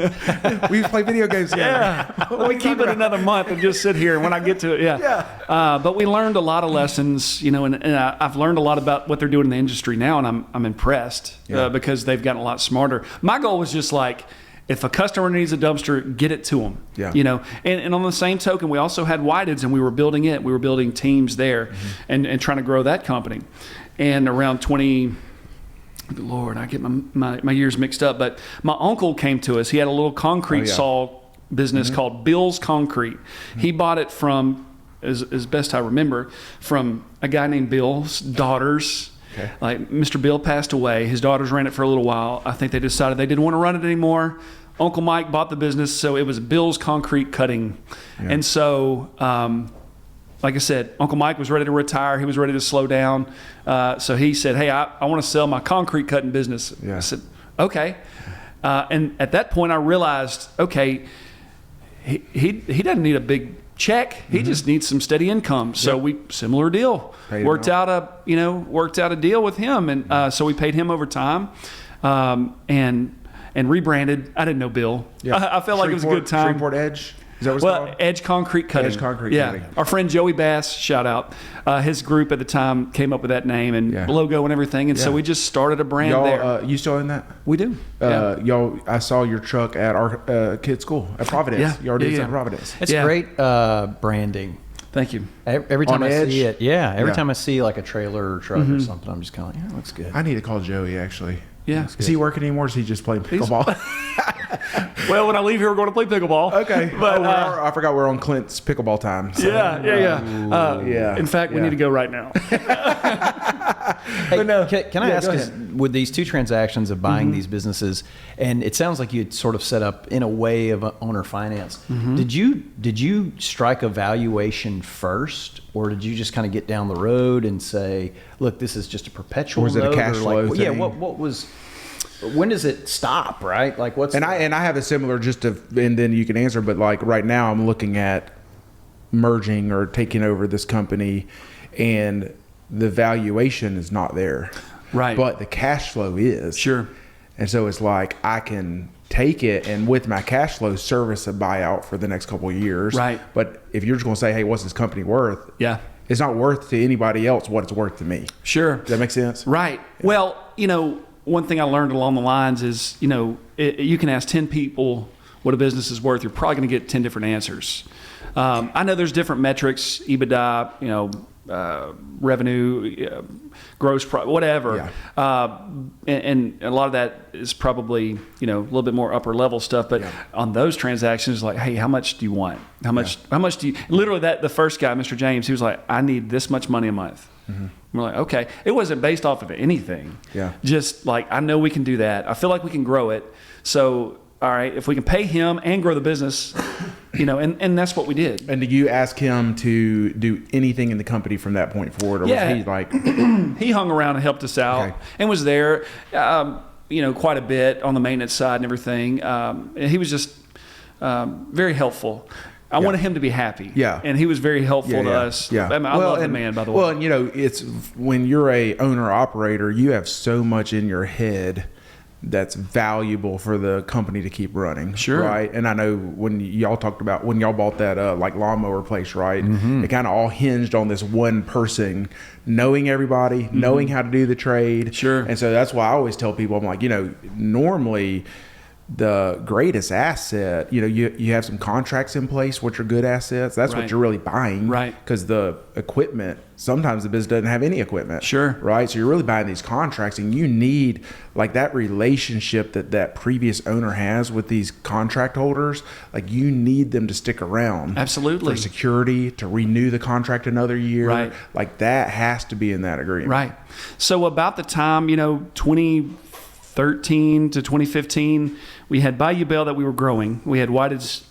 we play video games together. Yeah, let me keep it another month and just sit here. And when I get to it, but we learned a lot of lessons, and I've learned a lot about what they're doing in the industry now, and I'm impressed because they've gotten a lot smarter. My goal was just like, if a customer needs a dumpster, get it to them. Yeah. And on the same token, we also had Whited's, and we were building it. We were building teams there, and trying to grow that company. And around Lord, I get my years mixed up, but my uncle came to us. He had a little concrete saw business called Bill's Concrete. He bought it from, as best I remember, from a guy named Bill's daughters. Okay. Like, Mr. Bill passed away. His daughters ran it for a little while. I think they decided they didn't want to run it anymore. Uncle Mike bought the business, so it was Bill's Concrete Cutting. Yeah. And so, like I said, Uncle Mike was ready to retire. He was ready to slow down. So he said, hey, I want to sell my concrete cutting business. Yeah. I said, okay. And at that point, I realized, okay, he doesn't need a big check. He just needs some steady income. So similar deal. Worked out a deal with him. And so we paid him over time and rebranded. I didn't know Bill. Yeah. I felt like it was a good time. Shreveport Edge. Is that what it's called? Edge Concrete Cutting. Edge Concrete Cutting. Our friend Joey Bass, shout out. His group at the time came up with that name and logo and everything. And so we just started a brand there. You still in that? We do. Y'all, I saw your truck at our kids' school at Providence. Yeah. You already did at Providence. It's great branding. Thank you. Every time On I Edge? see it, every time I see like a trailer or truck or something, I'm just kind of like, it looks good. I need to call Joey, actually. Yeah. Is he working anymore, or is he just playing pickleball? Well, when I leave here, we're going to play pickleball. Okay. But I forgot we're on Clint's pickleball time. So. Yeah. In fact, we need to go right now. Hey, can I ask, with these two transactions of buying these businesses, and it sounds like you had sort of set up in a way of owner finance, did you strike a valuation first, or did you just kind of get down the road and say, look, this is just a perpetual or was it a cash flow thing? Yeah, what was... When does it stop, right? Like, what's... And I have a similar, and then you can answer, but like right now I'm looking at merging or taking over this company, and the valuation is not there. Right. But the cash flow is. Sure. And so it's like I can take it and with my cash flow service a buyout for the next couple of years. Right. But if you're just going to say, hey, what's this company worth? Yeah. It's not worth to anybody else what it's worth to me. Sure. Does that make sense? Right. Yeah. Well, one thing I learned along the lines is, you can ask 10 people what a business is worth. You're probably going to get 10 different answers. I know there's different metrics, EBITDA, revenue, gross profit, whatever. Yeah. And a lot of that is probably, a little bit more upper level stuff. But on those transactions, like, hey, how much do you want? How much do you, literally the first guy, Mr. James, he was like, I need this much money a month. Mm-hmm. We're like, okay. It wasn't based off of anything. Yeah. Just like, I know we can do that. I feel like we can grow it. So, all right, if we can pay him and grow the business, and that's what we did. And did you ask him to do anything in the company from that point forward? Or was he like... He hung around and helped us out and was there, quite a bit on the maintenance side and everything. And he was just very helpful. I wanted him to be happy. Yeah. And he was very helpful to us. Yeah. I love the man, by the way. Well, and it's when you're a owner operator, you have so much in your head that's valuable for the company to keep running. Sure. Right. And I know when y'all talked about when y'all bought that like lawnmower place, right? It kind of all hinged on this one person knowing everybody, knowing how to do the trade. Sure. And so that's why I always tell people, I'm like, normally the greatest asset, you have some contracts in place, which are good assets. That's what you're really buying. Right. Because the equipment, sometimes the business doesn't have any equipment. Sure. Right. So you're really buying these contracts, and you need like that relationship that previous owner has with these contract holders. Like you need them to stick around. Absolutely. For security, to renew the contract another year. Right. Like that has to be in that agreement. Right. So about the time, 2013 to 2015, we had Bayou Bell that we were growing. We had Whitehead's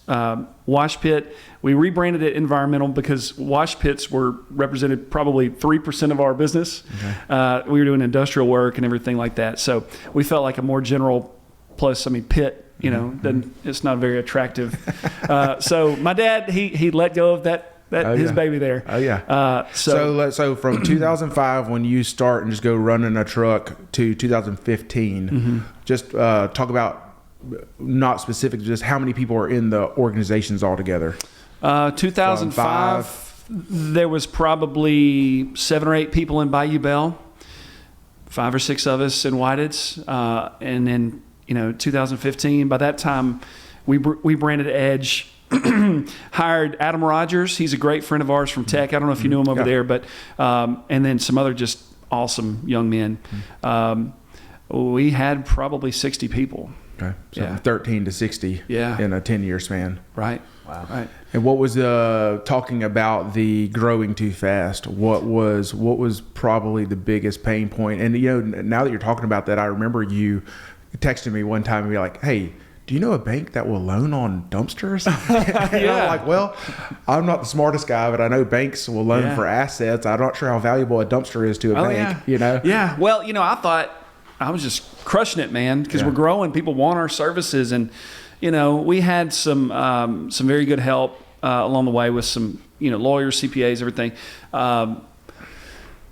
Wash Pit. We rebranded it Environmental because wash pits represented probably 3% of our business. Okay. We were doing industrial work and everything like that. So we felt like a more general pit, then it's not very attractive. So my dad, he let go of that. His baby there. Oh yeah. So from 2005 when you start and just go running a truck to 2015, just talk about not specific, just how many people are in the organizations altogether. 2005, there was probably 7 or 8 people in Bayou Bell, 5 or 6 of us in Whitehead's, and then 2015. By that time, we branded Edge. Hired Adam Rogers. He's a great friend of ours from Tech. I don't know if you knew him over there, but and then some other just awesome young men. We had probably 60 people. Okay, so from 13 to 60 in a 10-year span. Right. Wow. Right. And what was talking about the growing too fast? What was probably the biggest pain point? And now that you're talking about that, I remember you texted me one time and be like, "Hey, do you know a bank that will loan on dumpsters?" And I'm like, well, I'm not the smartest guy, but I know banks will loan for assets. I'm not sure how valuable a dumpster is to a bank, Yeah. Well, I thought I was just crushing it, man, because we're growing. People want our services. And, we had some very good help along the way with some, lawyers, CPAs, everything.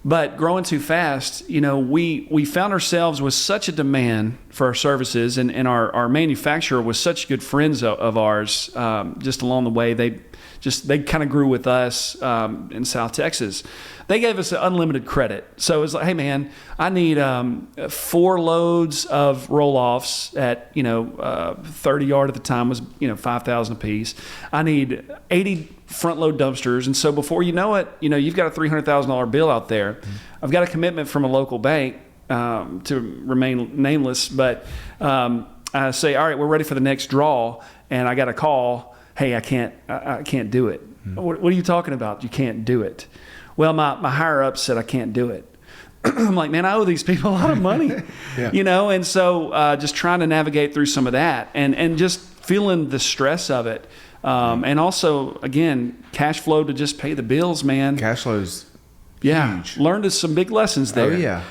But growing too fast, we found ourselves with such a demand for our services, and our manufacturer was such good friends of ours. Just along the way, they kind of grew with us in South Texas. They gave us unlimited credit. So it was like, hey man, I need 4 loads of roll-offs at 30 yard at the time was $5,000 a piece. I need 80 front load dumpsters, and so before you know it, you've got a $300,000 bill out there. I've got a commitment from a local bank to remain nameless, but I say, all right, we're ready for the next draw, and I got a call. Hey, I can't do it. What are you talking about? You can't do it. Well, my higher up said I can't do it. I'm like, man, I owe these people a lot of money, and so just trying to navigate through some of that, and just feeling the stress of it. And also, again, cash flow to just pay the bills, man. Cash flow's huge. Learned some big lessons there. Oh, yeah.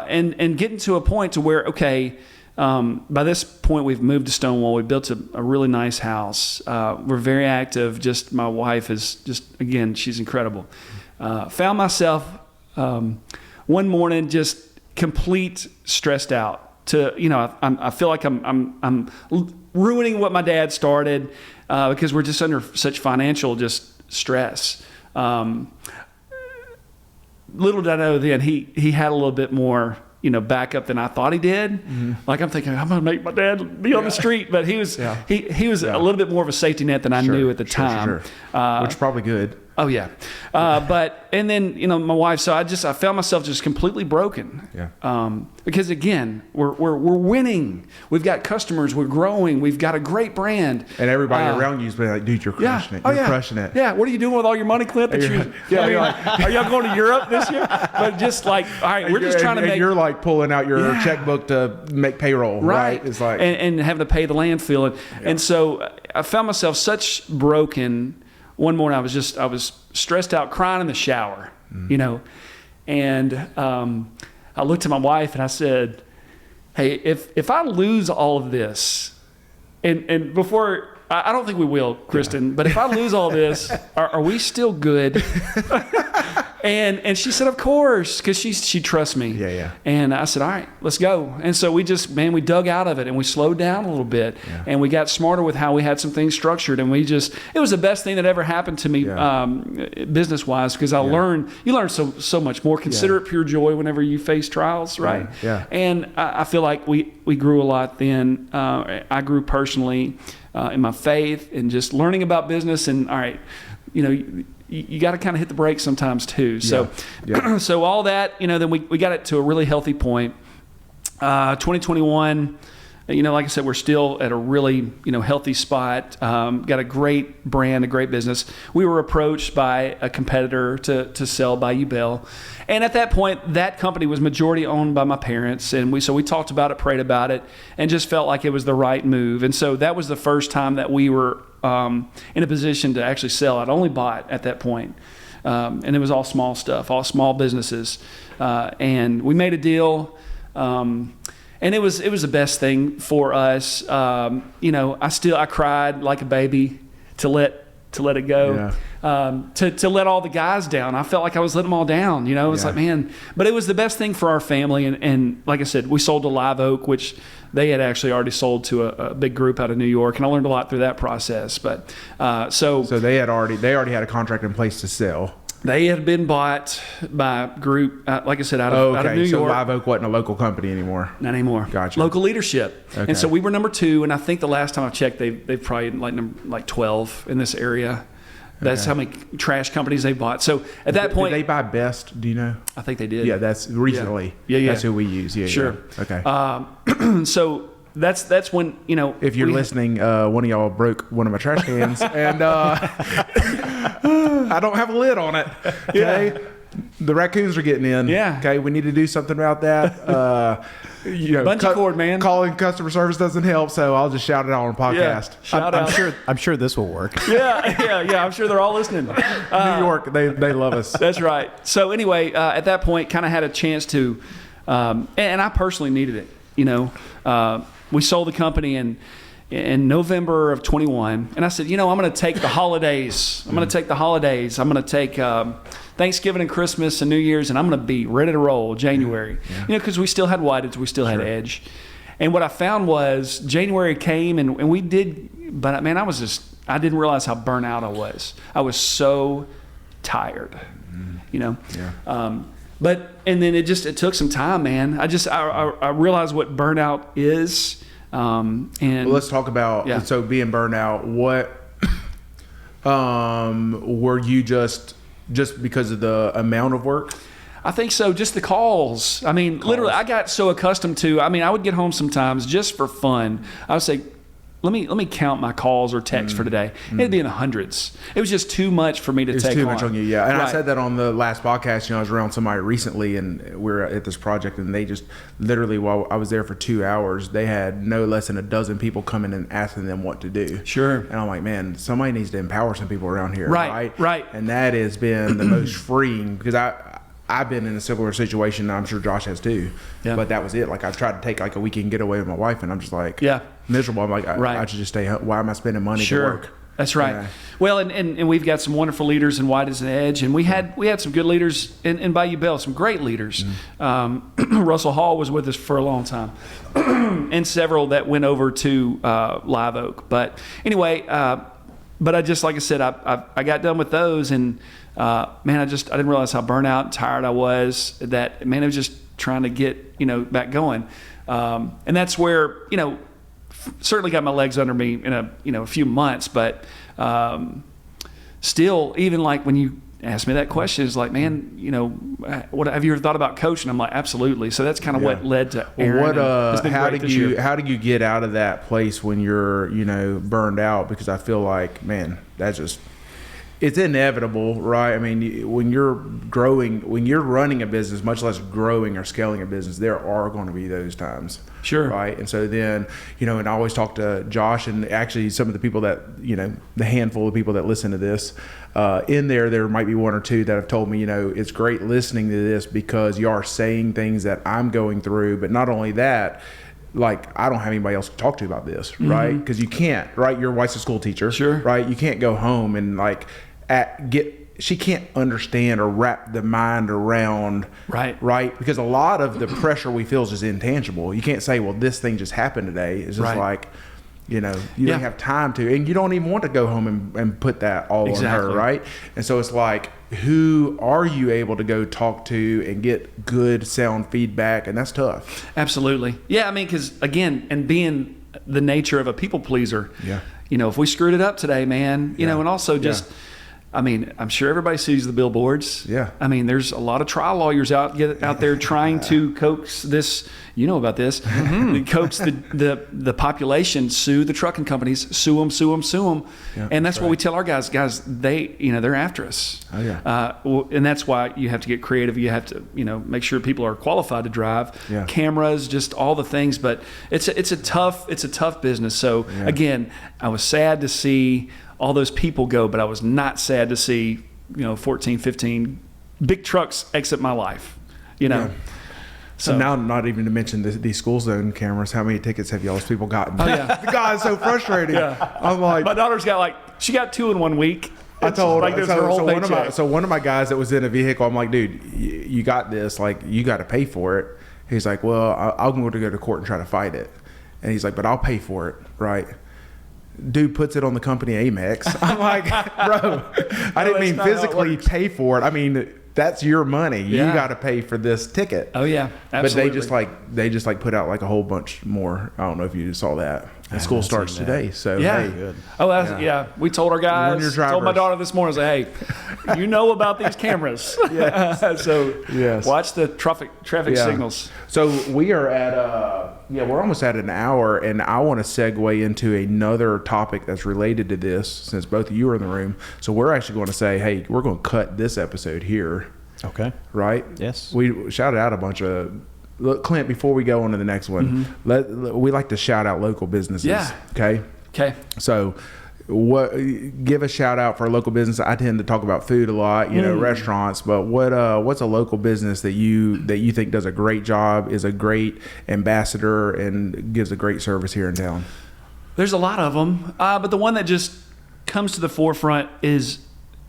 And getting to a point to where, okay, by this point we've moved to Stonewall. We built a really nice house. We're very active. Just my wife is again, she's incredible. Found myself one morning just complete stressed out. I feel like I'm ruining what my dad started. Because we're just under such financial stress. Little did I know then he had a little bit more backup than I thought he did. Mm-hmm. Like I'm thinking I'm gonna make my dad be on the street, but he was he was a little bit more of a safety net than I knew at the time. Sure. Which is probably good. Oh yeah, and then my wife. So I found myself just completely broken. Yeah. Because again, we're winning. We've got customers. We're growing. We've got a great brand. And everybody around you's been like, dude, you're crushing it. You're crushing it. Yeah. What are you doing with all your money, Clint? You're like, are y'all going to Europe this year? But just like, all right, we're just trying to make. You're like pulling out your checkbook to make payroll, right? It's like and having to pay the landfill, and so I found myself such broken. One morning I was stressed out, crying in the shower, and I looked at my wife and I said, hey, if I lose all of this, and before, I don't think we will, Kristen, but if I lose all this, are we still good? And she said, of course, because she trusts me. Yeah. And I said, all right, let's go. And so we dug out of it and we slowed down a little bit and we got smarter with how we had some things structured. And it was the best thing that ever happened to me business wise, because you learn so much more. Consider it pure joy whenever you face trials, right? Yeah. And I feel like we grew a lot then. I grew personally in my faith and just learning about business. And all right, you got to kind of hit the brakes sometimes too. So, so all that, then we got it to a really healthy point. 2021, like I said, we're still at a really, healthy spot. Got a great brand, a great business. We were approached by a competitor to sell Bayou Bell. And at that point, that company was majority owned by my parents. And we talked about it, prayed about it, and just felt like it was the right move. And so that was the first time that we were in a position to actually sell. I'd only bought at that point. And it was all small stuff, all small businesses. And we made a deal. And it was the best thing for us. I cried like a baby to let it go. To let all the guys down. I felt like I was letting them all down. It was like, man, but it was the best thing for our family. And like I said, we sold to Live Oak, which they had actually already sold to a big group out of New York. And I learned a lot through that process. But so they already had a contract in place to sell. They had been bought by a group, like I said, out of New York. So Live Oak wasn't a local company anymore. Not anymore. Gotcha. Local leadership. Okay. And so we were number 2, and I think the last time I checked, they've probably like 12 in this area. That's how many trash companies they bought. So at that point, did they buy Best? Do you know? I think they did. Yeah, that's recently. Yeah. That's who we use. Yeah, sure. Yeah. Okay. So that's when If you're listening, one of y'all broke one of my trash cans, and I don't have a lid on it. Okay. Yeah. The raccoons are getting in. Yeah. Okay. We need to do something about that. Bungee cord, man. Calling customer service doesn't help, so I'll just shout it out on a podcast. Yeah. Shout out. I'm sure this will work. Yeah. I'm sure they're all listening. New York, they love us. That's right. So anyway, at that point, kind of had a chance to, and I personally needed it. We sold the company in November of 21, and I said, I'm going to take the holidays. I'm going to take Thanksgiving and Christmas and New Year's, and I'm going to be ready to roll January. Because we still had Whiteds, we still had Edge. And what I found was January came, and we did, but man, I didn't realize how burnt out I was. I was so tired, But and then it took some time, man. I realized what burnout is. And let's talk about so being burned out. What were you just because of the amount of work? I think so. Just the calls. I mean, literally, I got so accustomed to. I mean, I would get home sometimes just for fun. I would say, let me count my calls or texts for today. It'd be in the hundreds. It was just too much for me to take on. It's too much on you, yeah. And I said that on the last podcast. I was around somebody recently, and we were at this project, and they just literally, while I was there for 2 hours, they had no less than a dozen people coming and asking them what to do. Sure. And I'm like, man, somebody needs to empower some people around here. Right. And that has been the most freeing, because I've been in a similar situation. I'm sure Josh has too. Yeah. But that was it. Like, I tried to take like a weekend getaway with my wife, and I'm just like miserable. I'm like, I should just stay home. Why am I spending money to work? That's right. Yeah. Well, and we've got some wonderful leaders in Whiteds and Edge, and we had some good leaders in Bayou Bell, some great leaders. Russell Hall was with us for a long time, and several that went over to Live Oak. But anyway, but I just, like I said, I got done with those, and man, I didn't realize how burnt out and tired I was. That, man, I was just trying to get back going, and that's where certainly got my legs under me in a few months, but still, even like when you asked me that question, it's like, man, what have you ever thought about coaching? I'm like, absolutely. So that's kind of what led to Aaron. How do you get out of that place when you're burned out? Because I feel like, man, it's inevitable, right? I mean, when you're running a business, much less growing or scaling a business, there are going to be those times. Sure. Right. And so then, and I always talk to Josh, and actually some of the people that, the handful of people that listen to this, in there might be one or two that have told me, it's great listening to this because you are saying things that I'm going through. But not only that, like, I don't have anybody else to talk to about this, right? Because you can't, right? Your wife's a school teacher, sure, right? You can't go home and like get she can't understand or wrap the mind around, right? Because a lot of the pressure we feel is just intangible. You can't say, well, this thing just happened today. It's just like, you know, you don't have time to, and you don't even want to go home and put that all on her, right? And so it's like, who are you able to go talk to and get good sound feedback? And that's tough. Absolutely. Yeah, I mean, because again, and being the nature of a people pleaser, you know, if we screwed it up today, man, you know, and also just, I mean, I'm sure everybody sees the billboards. Yeah. I mean, there's a lot of trial lawyers out there trying to coax this, you know about this, coax the population, sue the trucking companies, sue them. Yeah, and that's what we tell our guys, they, you know, they're after us. Oh, yeah. And that's why you have to get creative. You have to, you know, make sure people are qualified to drive, cameras, just all the things. But it's a tough business. So again, I was sad to see all those people go, but I was not sad to see, you know, 14, 15 big trucks exit my life, you know. So now, not even to mention these school zone cameras, how many tickets have y'all's people gotten? Oh, yeah. God, it's so frustrating. I'm like, my daughter's got she got 2 in 1 week. I told her, so one of my guys that was in a vehicle, I'm like, dude, you got this, like, you got to pay for it. He's like, well, I'm going to go to court and try to fight it. And he's like, but I'll pay for it, right? Dude puts it on the company Amex. I'm like, bro, I didn't mean physically pay for it. I mean, that's your money. You got to pay for this ticket. Oh yeah, absolutely. But they just put out like a whole bunch more. I don't know if you saw that. And school starts today, so hey. Good. Oh, we told our guys. Told my daughter this morning. I said, hey, you know about these cameras. So watch the traffic signals. So we are at we're almost at an hour, and I want to segue into another topic that's related to this, since both of you are in the room. So we're actually going to say, hey, we're going to cut this episode here. Okay. Right? Yes. We shouted out a bunch of. Look, Clint, before we go on to the next one, we like to shout out local businesses. Yeah. Okay. So, give a shout out for a local business. I tend to talk about food a lot, you know, restaurants. But what's a local business that you think does a great job, is a great ambassador, and gives a great service here in town? There's a lot of them, but the one that just comes to the forefront is,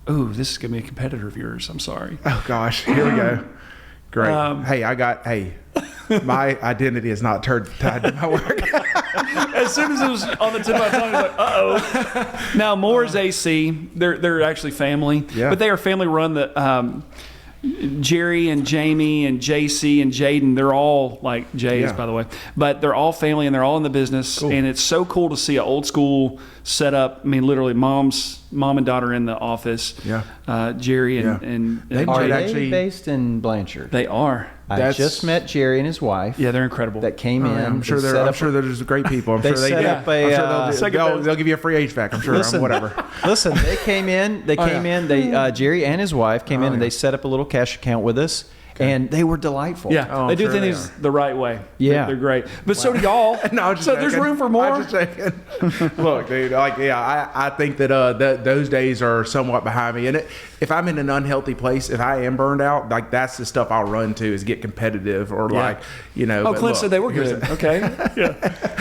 this is gonna be a competitor of yours. I'm sorry. Oh gosh, here we go. Great. My identity is not tied to my work. As soon as it was on the tip of my tongue, I was like, uh-oh. Now, Moore's AC, they're actually family. Yeah. But they are family run. Jerry and Jamie and JC and Jaden, they're all like Jay's, by the way. But they're all family, and they're all in the business. Cool. And it's so cool to see an old school setup. I mean, literally, mom and daughter in the office. Yeah. Jerry and are they based in Blanchard? They are. I just met Jerry and his wife. Yeah, they're incredible. That came in. I'm sure they're just great people. I'm sure they set up they'll give you a free HVAC. I'm sure. Whatever. Listen, they came in. Jerry and his wife came in, and they set up a little cash account with us. Okay. And they were delightful. Yeah, they do things the right way. Yeah, they're great. But so do y'all. No, so there's room for more. I'm just saying. Look, dude. I think that those days are somewhat behind me. And if I'm in an unhealthy place, if I am burned out, like that's the stuff I'll run to, is get competitive or you know. Oh, Clint said they were good. Okay. Yeah.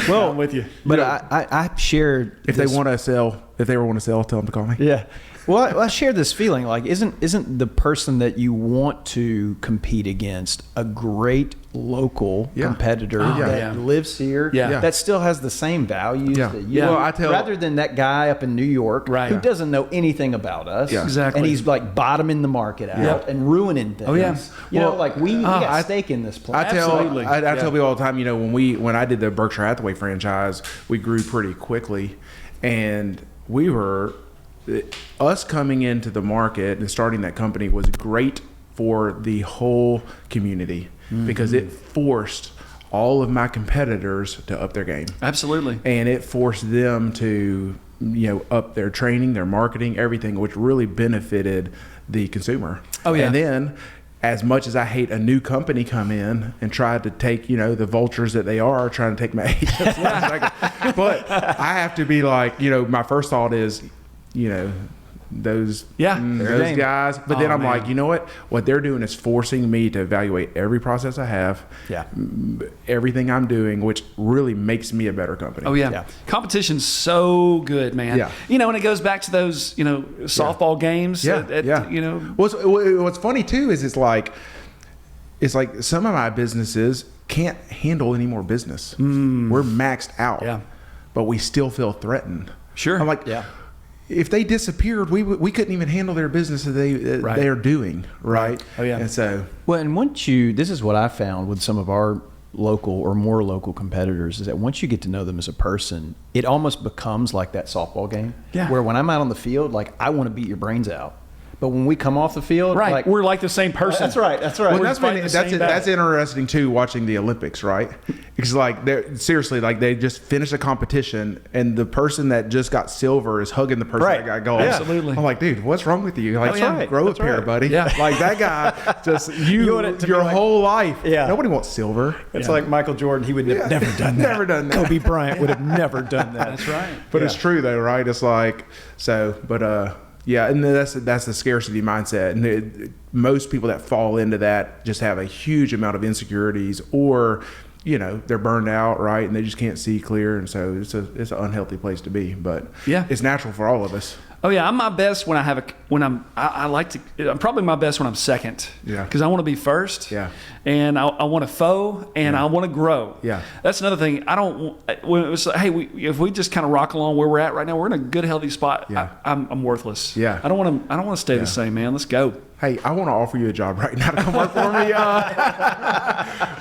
Well, I'm with you. But I shared. If they want to sell, tell them to call me. Yeah. Well, I share this feeling, like isn't the person that you want to compete against a great local competitor that lives here, that still has the same values that you rather than that guy up in New York who doesn't know anything about us, exactly, and he's like bottoming the market out and ruining things. You know, like we got stake in this place. I tell people all the time, you know, when I did the Berkshire Hathaway franchise, we grew pretty quickly, and we were. Us coming into the market and starting that company was great for the whole community because it forced all of my competitors to up their game. Absolutely. And it forced them to, you know, up their training, their marketing, everything, which really benefited the consumer. Oh, yeah. And then, as much as I hate a new company come in and try to take, you know, the vultures that they are trying to take my agents, but I have to be like, you know, my first thought is, you know, those Yeah. Fair those game. guys. But then Oh, I'm man. like, you know what they're doing is forcing me to evaluate every process I have, Yeah. everything I'm doing, which really makes me a better company. Oh yeah. Yeah. Competition's so good, man. Yeah. You know, and it goes back to those, softball games. Yeah, yeah. What's funny too is it's like some of my businesses can't handle any more business. We're maxed out, Yeah. but we still feel threatened. Sure. I'm like, Yeah. if they disappeared, we couldn't even handle their business that Right. they are doing, right? Oh, yeah. And so, Well, and this is what I found with some of our local or more local competitors, is that once you get to know them as a person, it almost becomes like that softball game. Yeah. Where when I'm out on the field, like, I want to beat your brains out. But when we come off the field, Right. like, We're like the same person. That's right. That's right. well, We're fighting the same that's battle. interesting too. Watching the Olympics, right? Because like they're seriously like they just finished a competition, and the person that just got silver is hugging the person Right. that got gold. Absolutely. I'm like, dude, what's wrong with you? Like, That's right. grow That's up here, right. buddy. Yeah. Like that guy, just You want it to be your like- whole life. Yeah. Nobody wants silver. It's Yeah. like Michael Jordan. He would have never done that. Never done that. Kobe Bryant would have never done that. That's right. But it's true though, right? It's like so, but yeah, and that's the scarcity mindset, and most people that fall into that just have a huge amount of insecurities, or they're burned out, right, and they just can't see clear, and so it's an unhealthy place to be. But Yeah. it's natural for all of us. Oh yeah, I'm my best when I'm probably my best when I'm second. Yeah. Because I want to be first. Yeah. And I want to foe, and I want to grow. Yeah. That's another thing. I don't. When it was like, hey, if we just kind of rock along where we're at right now, we're in a good, healthy spot. Yeah. I'm worthless. Yeah. I don't want to stay the same, man. Let's go. Hey, I want to offer you a job right now to come work for me.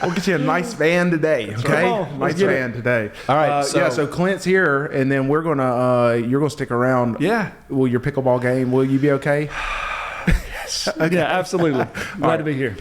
We'll get you a nice van today, okay? on. Nice van today. All right, So Clint's here, and then you're gonna stick around. Yeah. Will your pickleball game? Will you be okay? Yeah, absolutely. Glad to be here.